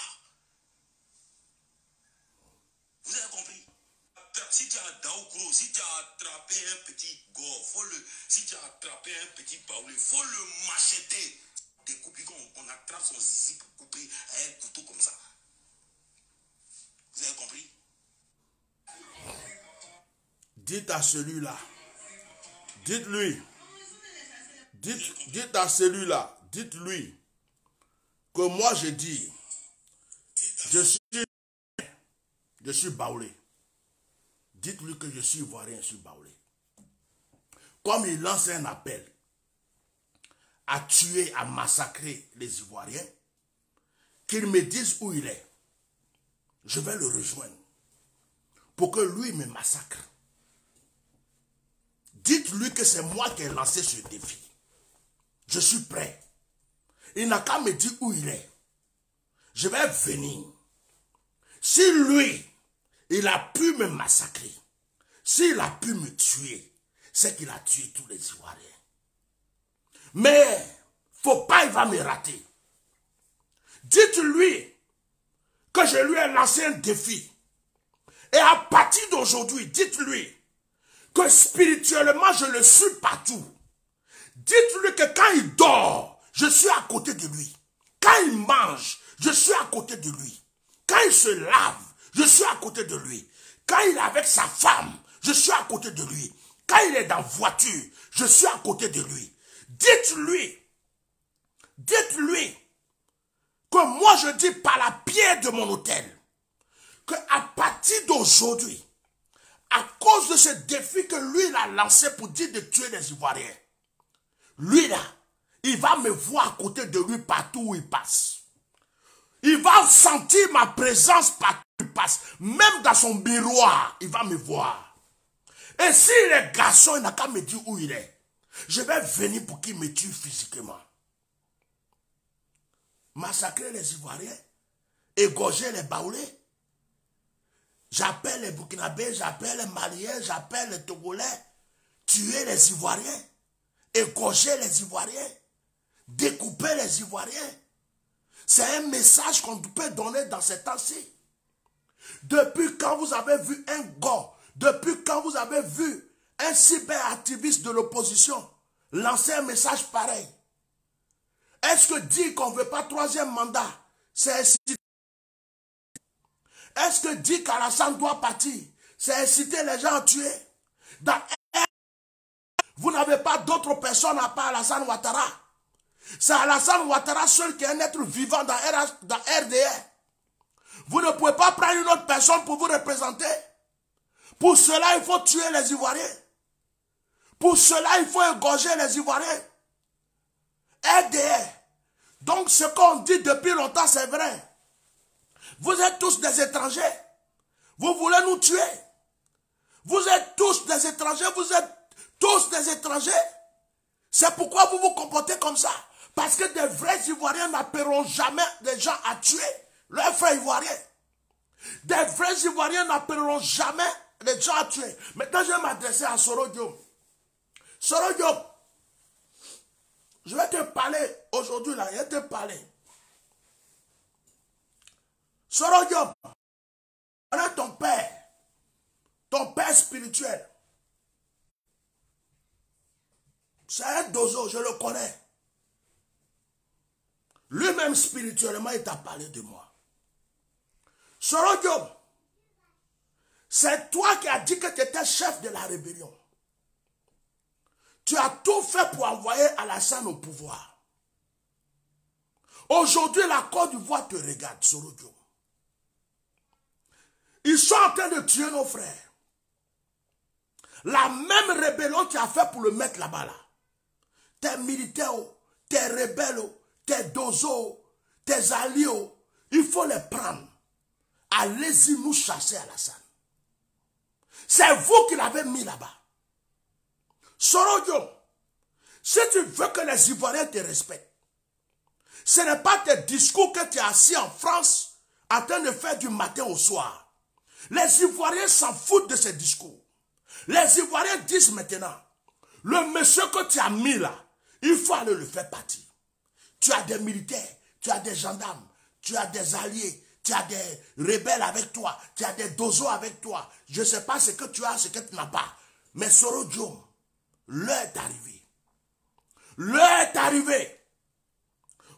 Vous avez compris? Si tu as Daoukro, si tu as attrapé un petit go, si tu as attrapé un petit baoulé, il faut le macheter. Découper, on attrape son zizi pour couper un couteau comme ça. Vous avez compris? Dites à celui-là, dites-lui, dites à celui-là, dites-lui que moi je dis, je suis baoulé. Dites-lui que je suis ivoirien, je suis baoulé. Comme il lance un appel à tuer, à massacrer les Ivoiriens, qu'il me dise où il est. Je vais le rejoindre pour que lui me massacre. Dites-lui que c'est moi qui ai lancé ce défi. Je suis prêt. Il n'a qu'à me dire où il est. Je vais venir. Si lui, il a pu me massacrer, s'il a pu me tuer, c'est qu'il a tué tous les Ivoiriens. Mais, faut pas, il va me rater. Dites-lui que je lui ai lancé un défi. Et à partir d'aujourd'hui, dites-lui que spirituellement, je le suis partout. Dites-lui que quand il dort, je suis à côté de lui. Quand il mange, je suis à côté de lui. Quand il se lave, je suis à côté de lui. Quand il est avec sa femme, je suis à côté de lui. Quand il est dans la voiture, je suis à côté de lui. Dites-lui que moi je dis par la pierre de mon autel, que à partir d'aujourd'hui, à cause de ce défi que lui il a lancé pour dire de tuer les Ivoiriens, lui là, il va me voir à côté de lui partout où il passe. Il va sentir ma présence partout où il passe. Même dans son miroir, il va me voir. Et si les garçons, il n'a qu'à me dire où il est, je vais venir pour qu'il me tue physiquement. Massacrer les Ivoiriens, égorger les Baoulés. J'appelle les Burkinabés, j'appelle les Maliens, j'appelle les Togolais. Tuer les Ivoiriens, égorger les Ivoiriens, découper les Ivoiriens. C'est un message qu'on peut donner dans ces temps-ci. Depuis quand vous avez vu un gars, depuis quand vous avez vu un cyberactiviste de l'opposition lancer un message pareil? Est-ce que dire qu'on ne veut pas troisième mandat, c'est inciter? Est-ce que dire qu'Alassane doit partir, c'est inciter les gens à tuer? Vous n'avez pas d'autres personnes à part Alassane Ouattara. C'est Alassane Ouattara seul qui est un être vivant dans RDR. Vous ne pouvez pas prendre une autre personne pour vous représenter. Pour cela, il faut tuer les Ivoiriens. Pour cela, il faut égorger les Ivoiriens. RDR. Donc, ce qu'on dit depuis longtemps, c'est vrai. Vous êtes tous des étrangers. Vous voulez nous tuer. Vous êtes tous des étrangers. Vous êtes tous des étrangers. C'est pourquoi vous vous comportez comme ça. Parce que des vrais Ivoiriens n'appelleront jamais des gens à tuer leurs frères Ivoiriens. Des vrais Ivoiriens n'appelleront jamais des gens à tuer. Maintenant, je vais m'adresser à Soro Diop. Soro Diop, je vais te parler aujourd'hui là, je vais te parler. Soro Diop, voilà ton père spirituel. C'est un dozo, je le connais. Lui-même spirituellement, il t'a parlé de moi. Soro Diop, c'est toi qui as dit que tu étais chef de la rébellion. Tu as tout fait pour envoyer Alassane au pouvoir. Aujourd'hui, la Côte d'Ivoire te regarde, Soro Diop. Ils sont en train de tuer nos frères. La même rébellion que tu as fait pour le mettre là-bas, là. Tes militaires, tes rebelles, tes dozos, tes alliés, il faut les prendre. Allez-y nous chasser Alassane. C'est vous qui l'avez mis là-bas. Soro Diom, si tu veux que les Ivoiriens te respectent, ce n'est pas tes discours que tu es assis en France en train de faire du matin au soir. Les Ivoiriens s'en foutent de ces discours. Les Ivoiriens disent maintenant, le monsieur que tu as mis là, il faut aller le faire partir. Tu as des militaires, tu as des gendarmes, tu as des alliés, tu as des rebelles avec toi, tu as des dozos avec toi. Je ne sais pas ce que tu as, ce que tu n'as pas. Mais Soro Diom, l'heure est arrivée. L'heure est arrivée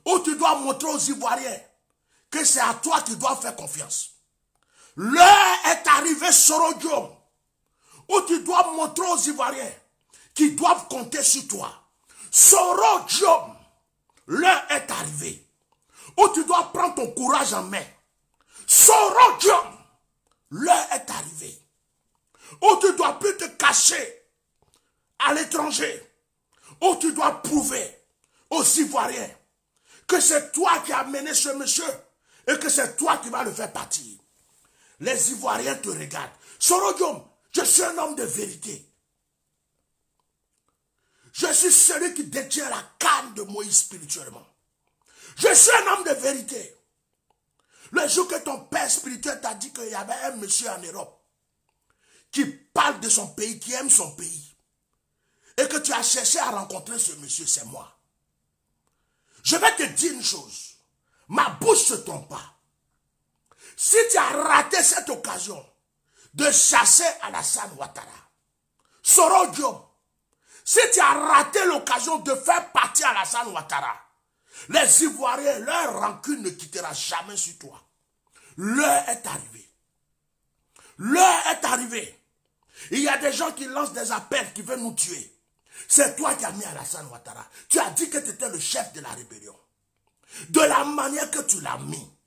où tu dois montrer aux Ivoiriens que c'est à toi qu'ils doivent faire confiance. L'heure est arrivée, Soro Diom, où tu dois montrer aux Ivoiriens qu'ils doivent compter sur toi. Soro Diom, l'heure est arrivée où tu dois prendre ton courage en main. Soro Diom, l'heure est arrivée où tu ne dois plus te cacher à l'étranger, où tu dois prouver aux Ivoiriens que c'est toi qui as mené ce monsieur et que c'est toi qui vas le faire partir. Les Ivoiriens te regardent. Soro Diom, je suis un homme de vérité. Je suis celui qui détient la canne de Moïse spirituellement. Je suis un homme de vérité. Le jour que ton père spirituel t'a dit qu'il y avait un monsieur en Europe qui parle de son pays, qui aime son pays, et que tu as cherché à rencontrer ce monsieur, c'est moi. Je vais te dire une chose. Ma bouche ne se trompe pas. Si tu as raté cette occasion de chasser Alassane Ouattara, Soro Diom, si tu as raté l'occasion de faire partir Alassane Ouattara, les Ivoiriens, leur rancune ne quittera jamais sur toi. L'heure est arrivée. L'heure est arrivée. Il y a des gens qui lancent des appels qui veulent nous tuer. C'est toi qui as mis Alassane Ouattara. Tu as dit que tu étais le chef de la rébellion. De la manière que tu l'as mis,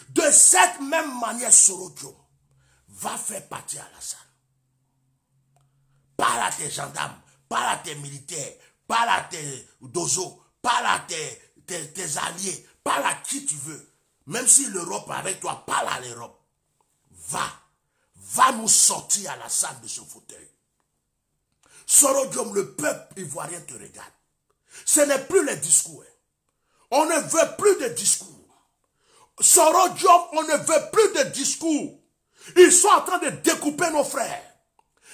de cette même manière, Soro Diom va faire partir Alassane. Parle à tes gendarmes, parle à tes militaires, parle à tes dozos, parle à tes alliés, parle à qui tu veux. Même si l'Europe est avec toi, parle à l'Europe. Va nous sortir Alassane de ce fauteuil. Soro Diom, le peuple ivoirien te regarde. Ce n'est plus les discours. On ne veut plus de discours. Soro Diom, on ne veut plus de discours. Ils sont en train de découper nos frères.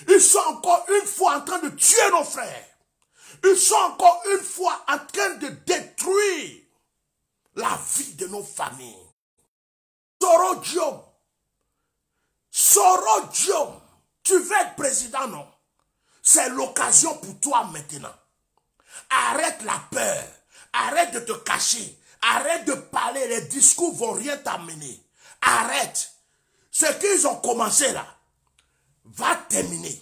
Ils sont encore une fois en train de tuer nos frères. Ils sont encore une fois en train de détruire la vie de nos familles. Soro Diom, tu veux être président, non? C'est l'occasion pour toi maintenant. Arrête la peur. Arrête de te cacher. Arrête de parler. Les discours vont rien t'amener. Arrête. Ce qu'ils ont commencé là va terminer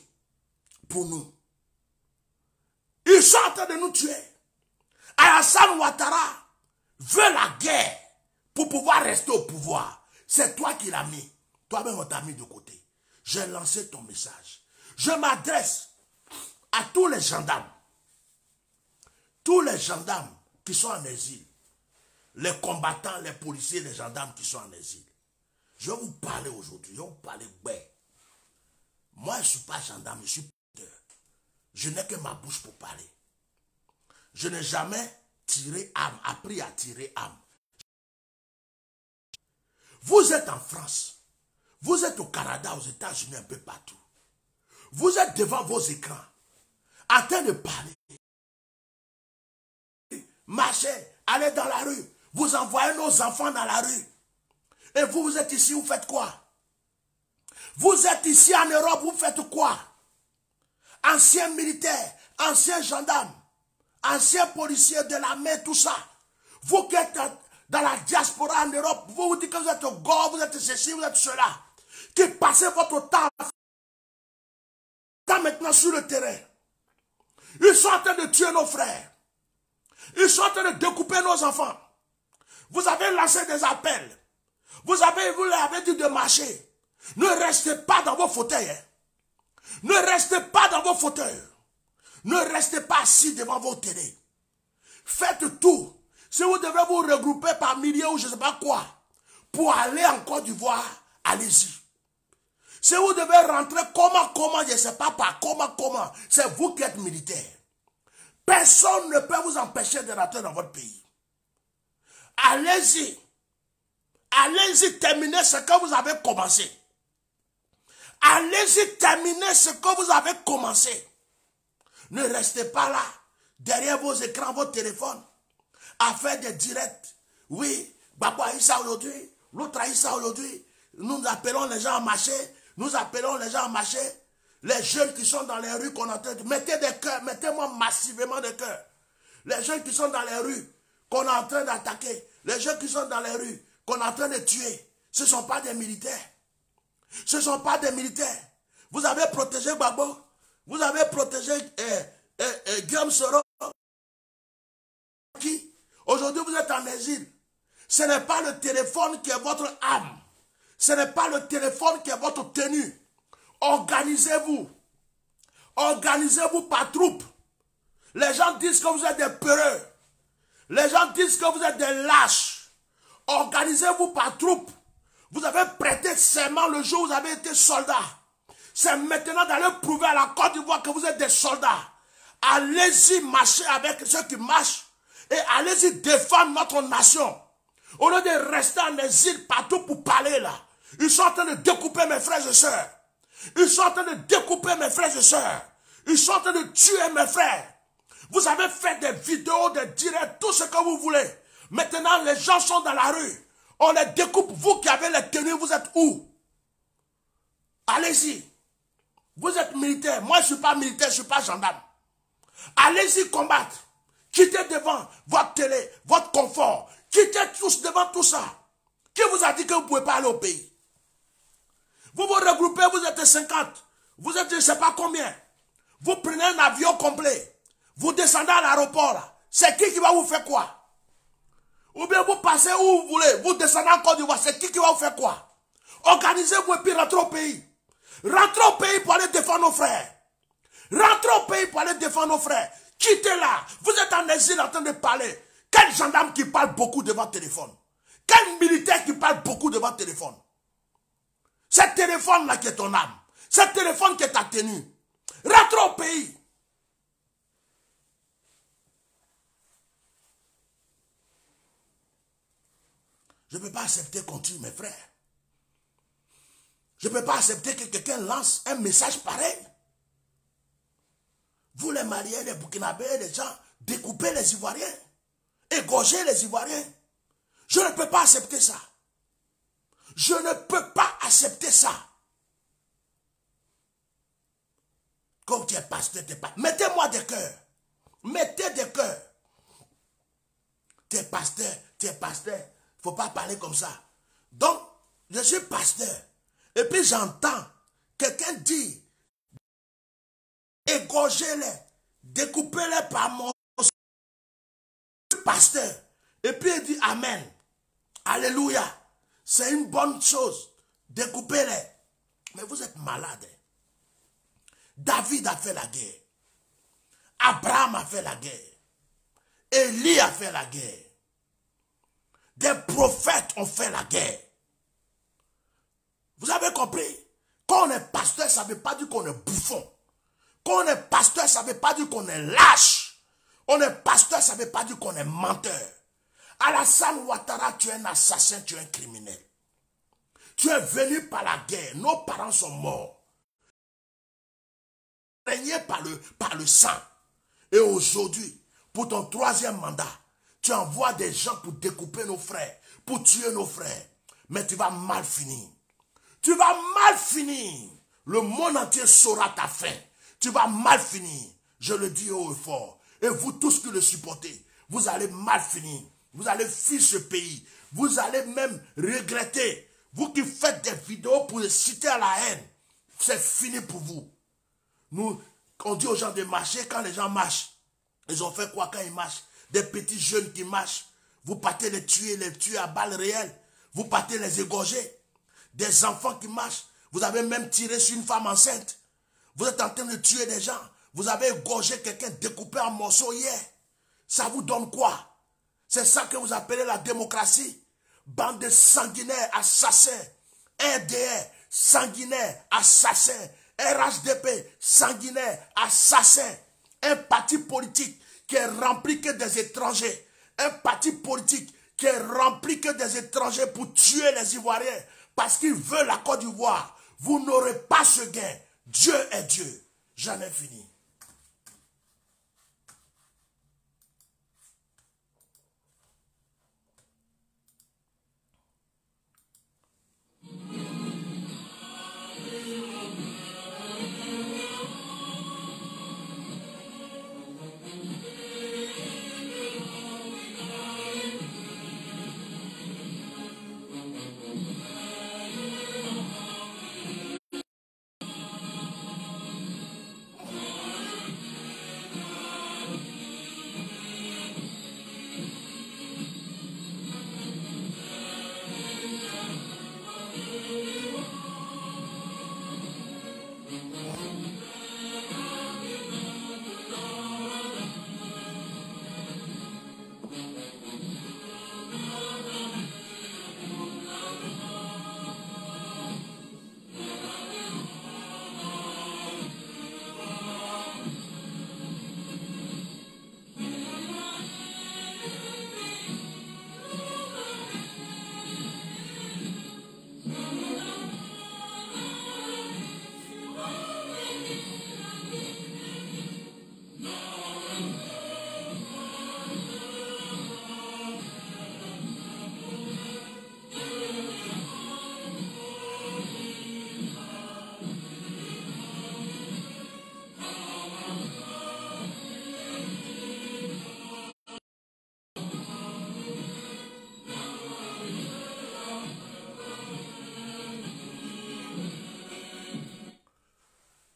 pour nous. Ils sont en train de nous tuer. Alassane Ouattara veut la guerre pour pouvoir rester au pouvoir. C'est toi qui l'as mis. Toi-même, on t'a mis de côté. J'ai lancé ton message. Je m'adresse à tous les gendarmes. Tous les gendarmes qui sont en exil. Les combattants, les policiers, les gendarmes qui sont en exil. Je vais vous parler aujourd'hui. Je vais vous parler ben. Moi, je ne suis pas gendarme, je suis pasteur. Je n'ai que ma bouche pour parler. Je n'ai jamais tiré âme, appris à tirer âme. Vous êtes en France. Vous êtes au Canada, aux États-Unis, un peu partout. Vous êtes devant vos écrans, en train de parler. Marchez, allez dans la rue. Vous envoyez nos enfants dans la rue. Et vous, vous êtes ici, vous faites quoi? Vous êtes ici en Europe, vous faites quoi? Anciens militaires, anciens gendarmes, anciens policiers de la mer, tout ça. Vous qui êtes dans la diaspora en Europe, vous vous dites que vous êtes au Gord, vous êtes ceci, vous êtes cela. Qui passez votre temps maintenant sur le terrain. Ils sont en train de tuer nos frères. Ils sont en train de découper nos enfants. Vous avez lancé des appels. Vous leur avez dit de marcher. Ne restez pas dans vos fauteuils. Hein. Ne restez pas dans vos fauteuils. Ne restez pas assis devant vos télés. Faites tout. Si vous devez vous regrouper par milliers ou je ne sais pas quoi, pour aller en Côte d'Ivoire, allez-y. Si vous devez rentrer, comment, je ne sais pas par comment, c'est vous qui êtes militaire. Personne ne peut vous empêcher de rentrer dans votre pays. Allez-y. Allez-y, terminez ce que vous avez commencé. Allez-y, terminez ce que vous avez commencé. Ne restez pas là, derrière vos écrans, vos téléphones, à faire des directs. Oui, Babo a eu ça aujourd'hui, l'autre a eu ça aujourd'hui. Nous appelons les gens à marcher. Nous appelons les gens à marcher. Les jeunes qui sont dans les rues qu'on est en train de... Mettez des cœurs, mettez-moi massivement des cœurs. Les jeunes qui sont dans les rues qu'on est en train d'attaquer. Les jeunes qui sont dans les rues qu'on est en train de tuer. Ce ne sont pas des militaires. Ce ne sont pas des militaires. Vous avez protégé Gbagbo. Vous avez protégé Guillaume Soro. Qui? Aujourd'hui, vous êtes en exil. Ce n'est pas le téléphone qui est votre âme. Ce n'est pas le téléphone qui est votre tenue. Organisez-vous. Organisez-vous par troupe. Les gens disent que vous êtes des peureux. Les gens disent que vous êtes des lâches. Organisez-vous par troupe. Vous avez prêté serment le jour où vous avez été soldat. C'est maintenant d'aller prouver à la Côte d'Ivoire que vous êtes des soldats. Allez-y marcher avec ceux qui marchent. Et allez-y défendre notre nation. Au lieu de rester en exil partout pour parler là. Ils sont en train de découper mes frères et sœurs. Ils sont en train de découper mes frères et sœurs. Ils sont en train de tuer mes frères. Vous avez fait des vidéos, des directs, tout ce que vous voulez. Maintenant, les gens sont dans la rue. On les découpe. Vous qui avez les tenues, vous êtes où? Allez-y. Vous êtes militaire. Moi, je ne suis pas militaire, je ne suis pas gendarme. Allez-y combattre. Quittez devant votre télé, votre confort. Quittez tous devant tout ça. Qui vous a dit que vous ne pouvez pas aller au pays? Vous vous regroupez, vous êtes 50. Vous êtes je ne sais pas combien. Vous prenez un avion complet. Vous descendez à l'aéroport. C'est qui va vous faire quoi? Ou bien vous passez où vous voulez. Vous descendez en Côte d'Ivoire. C'est qui va vous faire quoi? Organisez-vous et puis rentrez au pays. Rentrez au pays pour aller défendre nos frères. Rentrez au pays pour aller défendre nos frères. Quittez là. Vous êtes en exil en train de parler. Quel gendarme qui parle beaucoup devant le téléphone? Quel militaire qui parle beaucoup devant le téléphone? C'est téléphone-là qui est ton âme. C'est téléphone qui est ta tenue. Rentre au pays. Je ne peux pas accepter qu'on tue mes frères. Je ne peux pas accepter que quelqu'un lance un message pareil. Vous les Maliens, les Burkinabés, les gens, découpez les Ivoiriens. Égorgez les Ivoiriens. Je ne peux pas accepter ça. Je ne peux pas accepter ça. Comme tu es pasteur, tu es pasteur. Mettez-moi des cœurs. Mettez des cœurs. Tu es pasteur, tu es pasteur. Il ne faut pas parler comme ça. Donc, je suis pasteur. Et puis j'entends quelqu'un dire, égorgez-les, découpez-les par mon pasteur. Et puis il dit Amen. Alléluia. C'est une bonne chose. Découpez-les. Mais vous êtes malade. David a fait la guerre. Abraham a fait la guerre. Élie a fait la guerre. Des prophètes ont fait la guerre. Vous avez compris? Quand on est pasteur, ça ne veut pas dire qu'on est bouffon. Quand on est pasteur, ça ne veut pas dire qu'on est lâche. On est pasteur, ça ne veut pas dire qu'on est menteur. Alassane Ouattara, tu es un assassin, tu es un criminel. Tu es venu par la guerre. Nos parents sont morts. Régné par le sang. Et aujourd'hui, pour ton 3e mandat, tu envoies des gens pour découper nos frères, pour tuer nos frères. Mais tu vas mal finir. Tu vas mal finir. Le monde entier saura ta fin. Tu vas mal finir. Je le dis haut et fort. Et vous tous qui le supportez, vous allez mal finir. Vous allez fuir ce pays. Vous allez même regretter. Vous qui faites des vidéos pour citer à la haine, c'est fini pour vous. Nous, on dit aux gens de marcher. Quand les gens marchent, ils ont fait quoi quand ils marchent? Des petits jeunes qui marchent. Vous partez les tuer à balles réelles. Vous partez les égorger. Des enfants qui marchent. Vous avez même tiré sur une femme enceinte. Vous êtes en train de tuer des gens. Vous avez égorgé quelqu'un, découpé en morceaux hier. Ça vous donne quoi? C'est ça que vous appelez la démocratie? Bande de sanguinaires, assassins, RDR, sanguinaire, assassin. RHDP, sanguinaire, assassin. Un parti politique qui est rempli que des étrangers. Un parti politique qui est rempli que des étrangers pour tuer les Ivoiriens. Parce qu'ils veulent la Côte d'Ivoire. Vous n'aurez pas ce gain. Dieu est Dieu. J'en ai fini.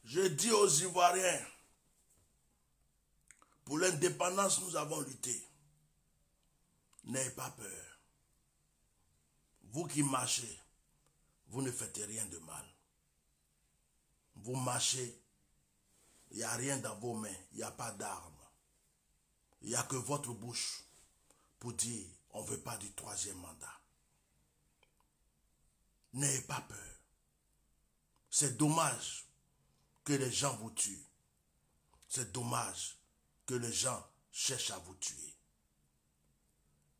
Je dis aux Ivoiriens, pour l'indépendance, nous avons lutté. N'ayez pas peur. Vous qui marchez, vous ne faites rien de mal. Vous marchez, il n'y a rien dans vos mains, il n'y a pas d'armes. Il n'y a que votre bouche pour dire, on ne veut pas du troisième mandat. N'ayez pas peur. C'est dommage que les gens vous tuent. C'est dommage que les gens cherchent à vous tuer.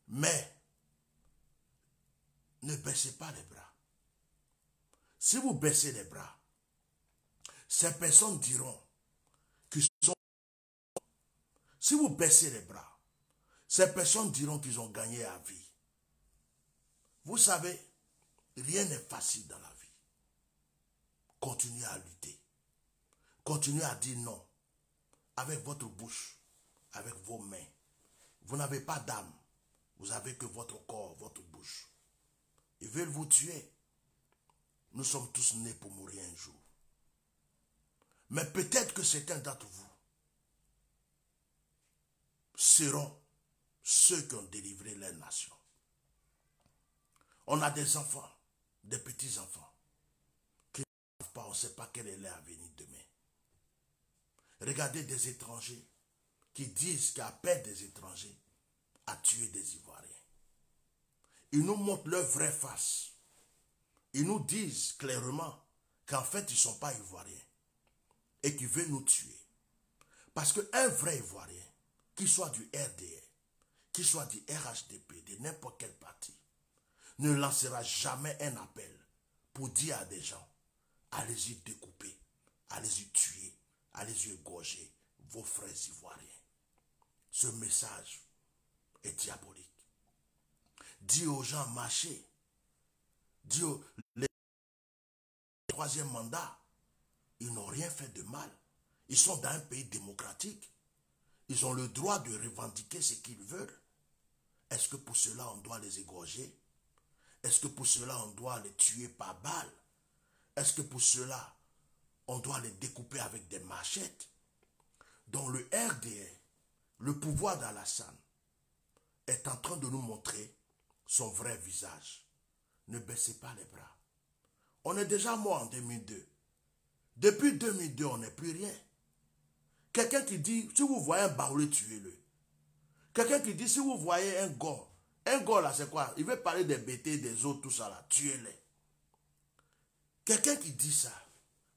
Mais, ne baissez pas les bras. Si vous baissez les bras, ces personnes diront qu'ils sont... Si vous baissez les bras, ces personnes diront qu'ils ont gagné à vie. Vous savez, rien n'est facile dans la vie. Continuez à lutter. Continuez à dire non. Avec votre bouche, avec vos mains. Vous n'avez pas d'âme. Vous n'avez que votre corps, votre bouche. Ils veulent vous tuer. Nous sommes tous nés pour mourir un jour. Mais peut-être que certains d'entre vous seront ceux qui ont délivré leur nation. On a des enfants, des petits-enfants, qui ne savent pas, on ne sait pas quel est leur avenir demain. Regardez des étrangers qui disent qu'ils appellent des étrangers à tuer des Ivoiriens. Ils nous montrent leur vraie face. Ils nous disent clairement qu'en fait, ils ne sont pas Ivoiriens et qu'ils veulent nous tuer. Parce qu'un vrai Ivoirien, qu'il soit du RDR, qu'il soit du RHDP, de n'importe quel parti, ne lancera jamais un appel pour dire à des gens, allez-y découper, allez-y tuer, allez-y égorger vos frères ivoiriens. Ce message est diabolique. Dis aux gens, marchez. Dis aux les troisième mandat, ils n'ont rien fait de mal. Ils sont dans un pays démocratique. Ils ont le droit de revendiquer ce qu'ils veulent. Est-ce que pour cela, on doit les égorger? Est-ce que pour cela, on doit les tuer par balle? Est-ce que pour cela, on doit les découper avec des machettes? Donc le RDR, le pouvoir d'Alassane, est en train de nous montrer son vrai visage. Ne baissez pas les bras. On est déjà mort en 2002. Depuis 2002, on n'est plus rien. Quelqu'un qui dit, si vous voyez un baoulé, tuez-le. Quelqu'un qui dit, si vous voyez un gars là, c'est quoi? Il veut parler des bêtés, des autres, tout ça là, tuez-les. Quelqu'un qui dit ça,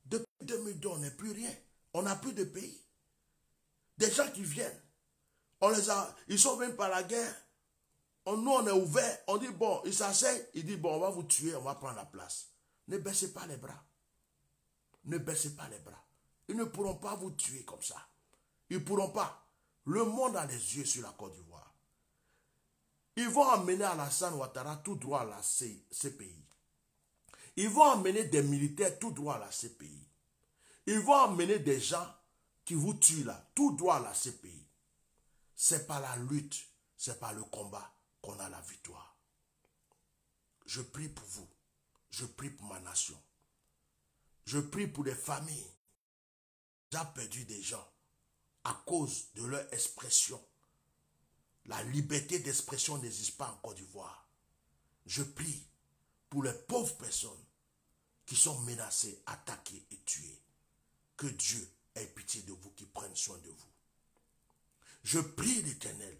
depuis 2002, on n'est plus rien. On n'a plus de pays. Des gens qui viennent, ils sont venus par la guerre. Nous, on est ouvert. On dit, bon, ils s'asseyent. Ils disent, bon, on va vous tuer, on va prendre la place. Ne baissez pas les bras. Ne baissez pas les bras. Ils ne pourront pas vous tuer comme ça. Ils ne pourront pas. Le monde a les yeux sur la Côte d'Ivoire. Ils vont emmener Alassane Ouattara tout droit à la CPI. Ils vont emmener des militaires tout droit à la CPI. Ils vont emmener des gens qui vous tuent là, tout droit à la CPI. C'est par la lutte, c'est par le combat qu'on a la victoire. Je prie pour vous. Je prie pour ma nation. Je prie pour les familles qui ont perdu des gens à cause de leur expression. La liberté d'expression n'existe pas en Côte d'Ivoire. Je prie pour les pauvres personnes qui sont menacées, attaquées et tuées. Que Dieu ait pitié de vous, qui prenne soin de vous. Je prie l'Éternel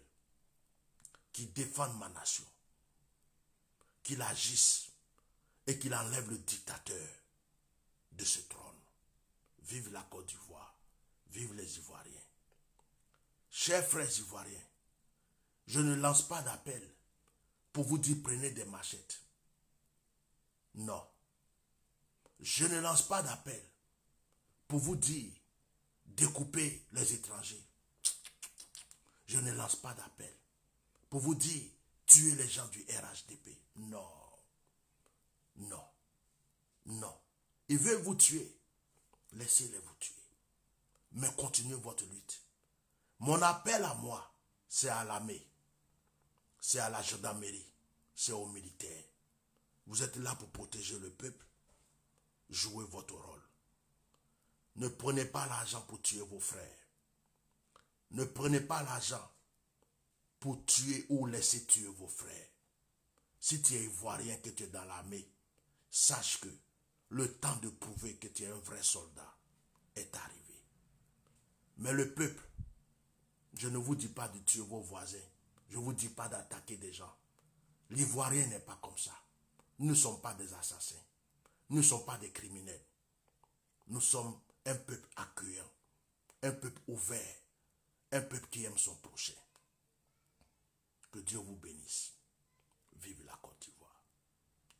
qui défende ma nation, qu'il agisse et qu'il enlève le dictateur de ce trône. Vive la Côte d'Ivoire, vive les Ivoiriens. Chers frères Ivoiriens, je ne lance pas d'appel pour vous dire prenez des machettes. Non. Je ne lance pas d'appel pour vous dire découpez les étrangers. Je ne lance pas d'appel pour vous dire tuez les gens du RHDP. Non. Non. Non. Ils veulent vous tuer. Laissez-les vous tuer. Mais continuez votre lutte. Mon appel à moi, c'est à l'armée. C'est à la gendarmerie. C'est aux militaires. Vous êtes là pour protéger le peuple. Jouez votre rôle. Ne prenez pas l'argent pour tuer vos frères. Ne prenez pas l'argent pour tuer ou laisser tuer vos frères. Si tu es ivoirien, que tu es dans l'armée, sache que le temps de prouver que tu es un vrai soldat est arrivé. Mais le peuple, je ne vous dis pas de tuer vos voisins. Je ne vous dis pas d'attaquer des gens. L'Ivoirien n'est pas comme ça. Nous ne sommes pas des assassins. Nous ne sommes pas des criminels. Nous sommes un peuple accueillant, un peuple ouvert, un peuple qui aime son prochain. Que Dieu vous bénisse. Vive la Côte d'Ivoire.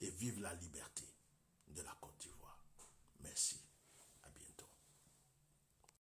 Et vive la liberté de la Côte d'Ivoire. Merci.